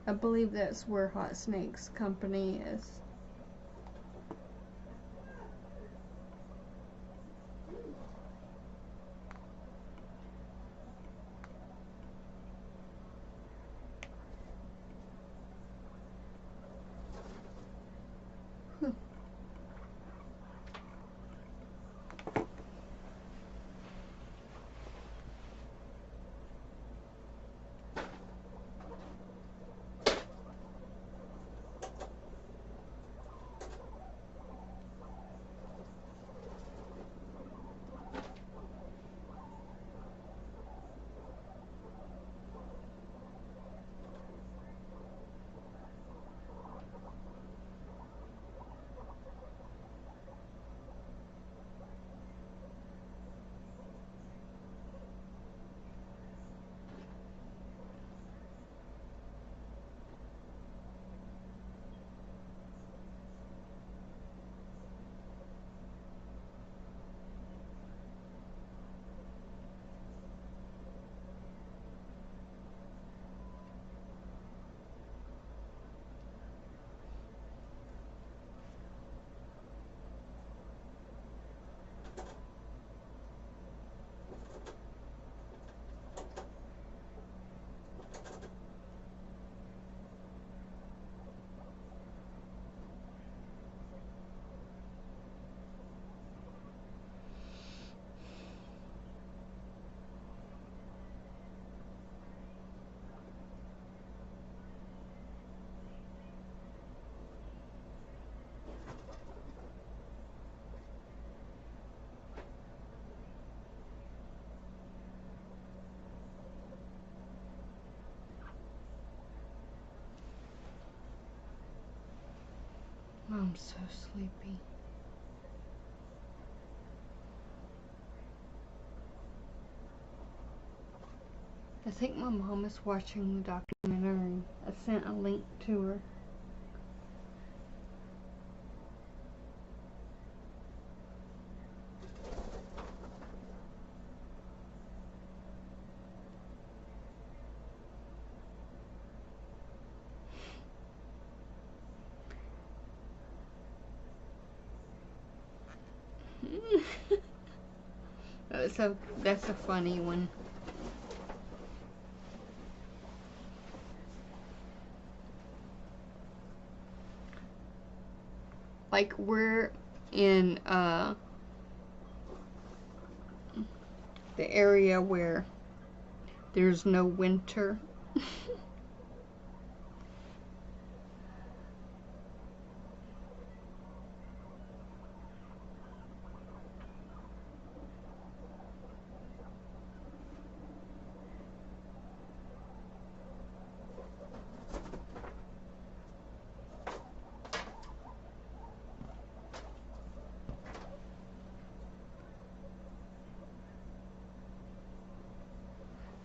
I believe that's where Hot Snake's company is. I'm so sleepy. I think my mom is watching the documentary. I sent a link to her. that's a funny one. Like, we're in the area where there's no winter.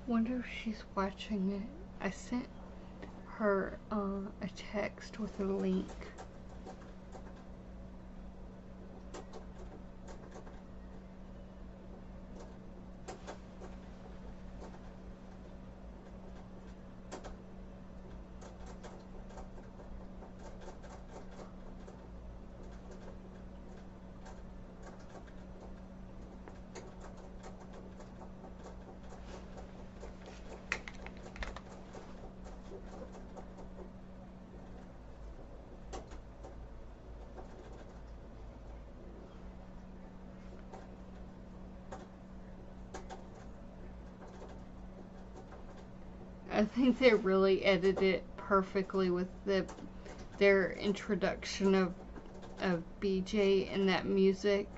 Wonder if she's watching it. I sent her a text with a link. I think they really edited it perfectly with their introduction of BJ and that music.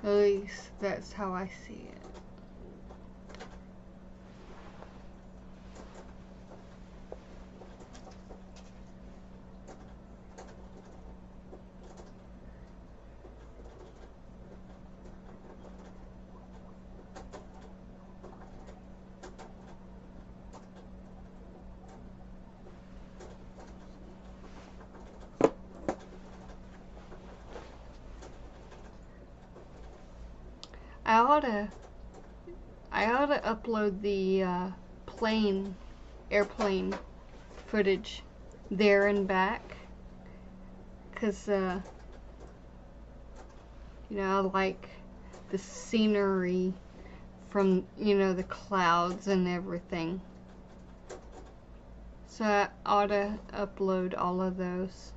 At least that's how I see it. I ought to upload the airplane footage there and back, because you know, I like the scenery from, you know, the clouds and everything. So I ought to upload all of those.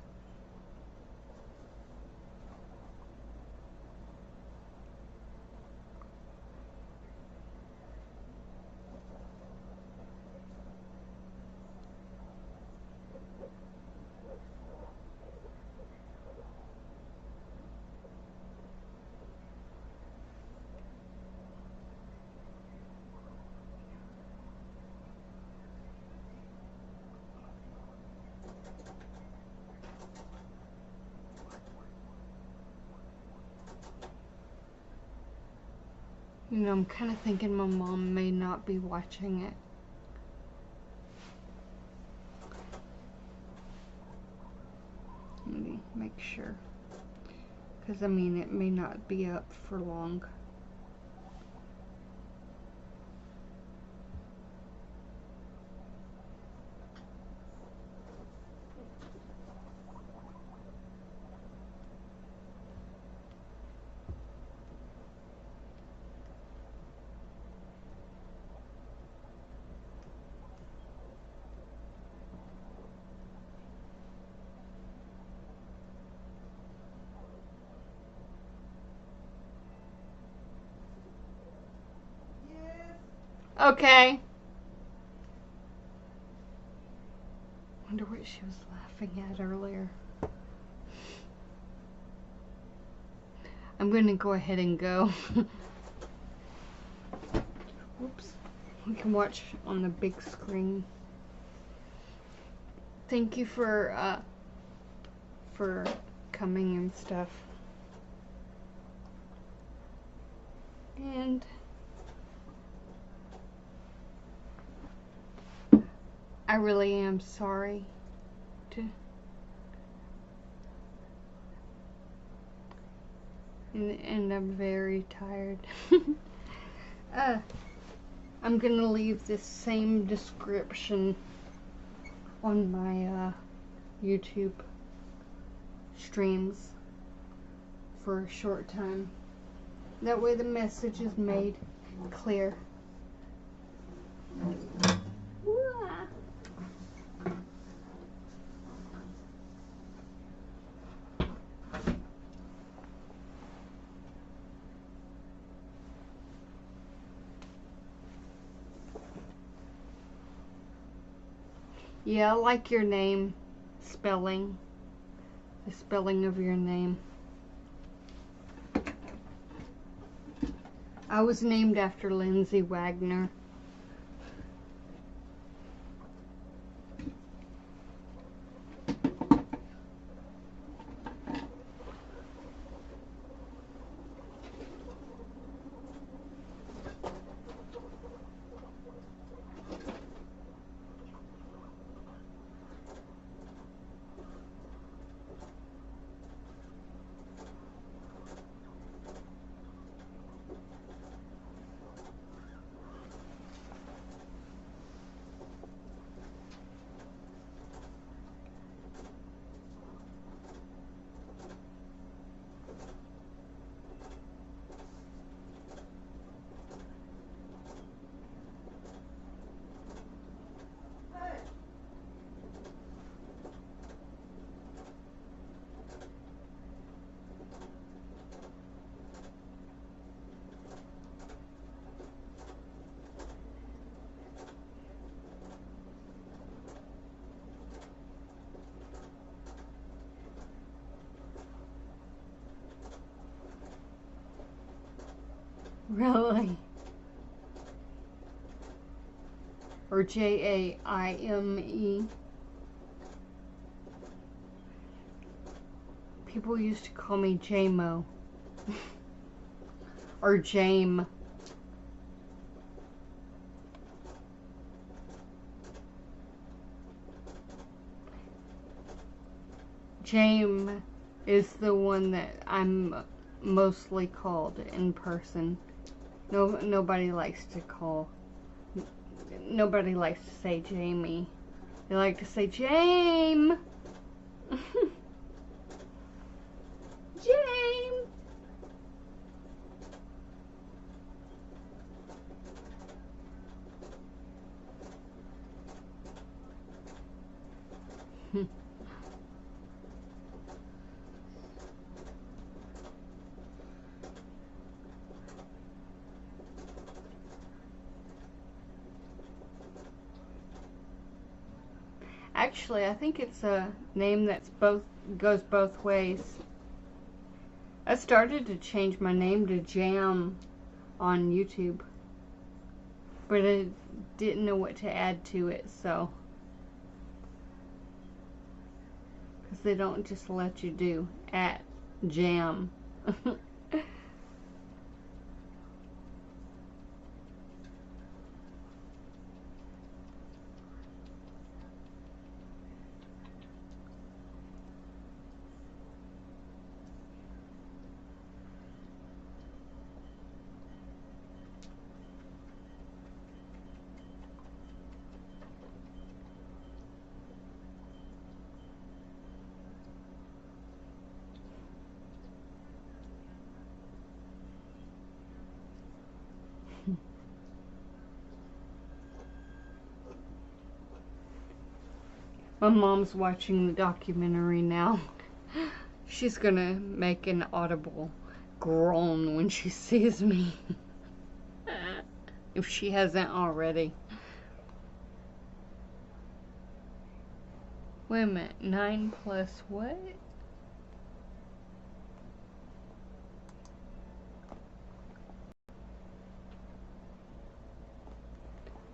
You know, I'm kind of thinking my mom may not be watching it. Let me make sure. Because, I mean, it may not be up for long. Okay. Wonder what she was laughing at earlier. I'm going to go ahead and go. Whoops. We can watch on the big screen. Thank you for coming and stuff. And I really am sorry and I'm very tired. I'm gonna leave this same description on my YouTube streams. for a short time. That way the message is made clear. Yeah, I like your name spelling. The spelling of your name. I was named after Lindsay Wagner. Really? Or Jaime. People used to call me Jamo. Or Jame. Jame is the one that I'm mostly called in person. Nobody likes to call. Nobody likes to say Jamie. They like to say Jame. Jame. Actually, I think it's a name that's goes both ways. I started to change my name to Jam on YouTube, but I didn't know what to add to it, so because they don't just let you do @Jam. My mom's watching the documentary now. She's gonna make an audible groan when she sees me. If she hasn't already. Wait a minute, 9 plus what?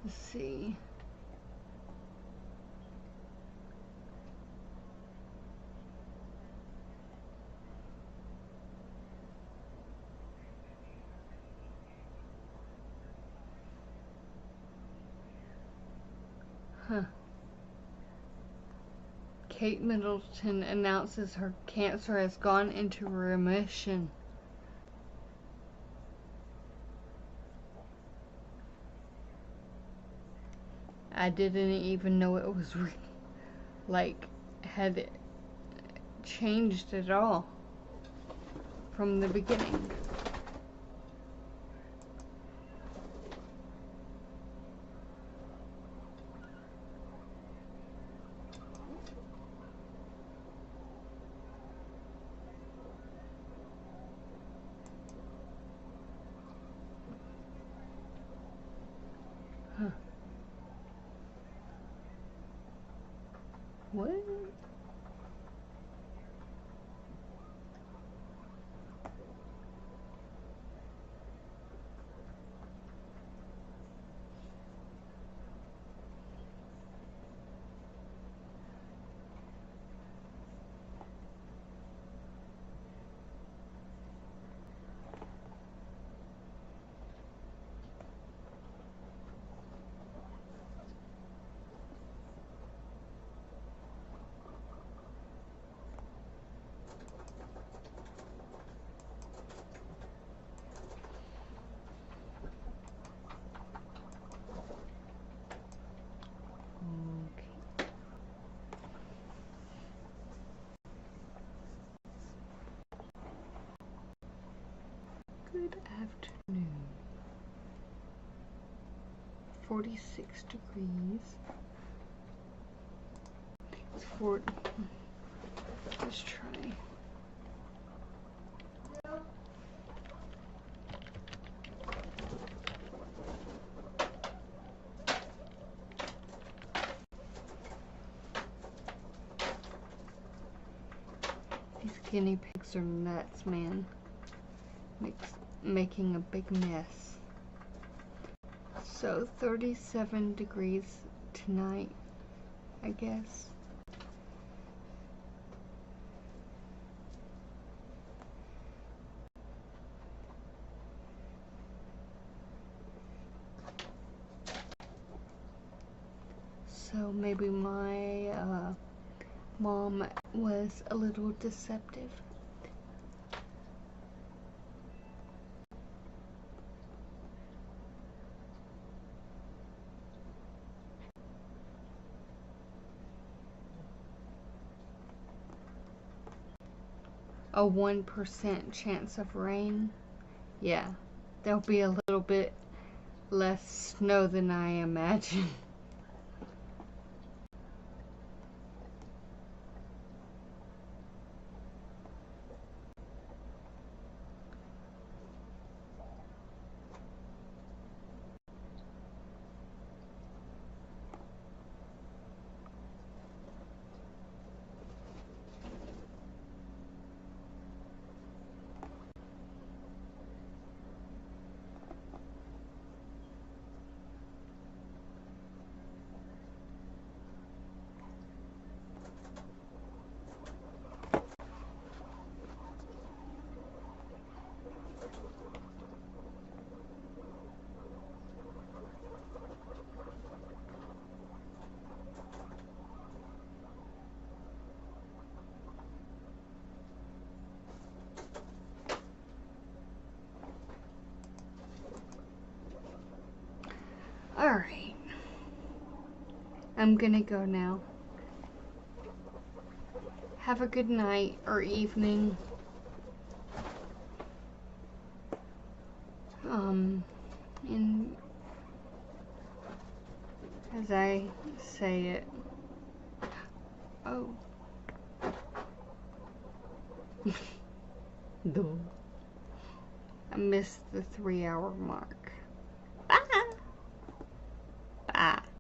Let's see. Huh. Kate Middleton announces her cancer has gone into remission. I didn't even know it was like had it changed at all. from the beginning. Huh. What? Good afternoon. 46 degrees. It's 40. Let's try. These guinea pigs are nuts, man. Making a big mess. So 37 degrees tonight, I guess. So maybe my mom was a little deceptive. A 1% chance of rain. Yeah, there'll be a little bit less snow than I imagine. Alright, I'm gonna go now. Have a good night or evening. And as I say it, oh, I missed the 3-hour mark.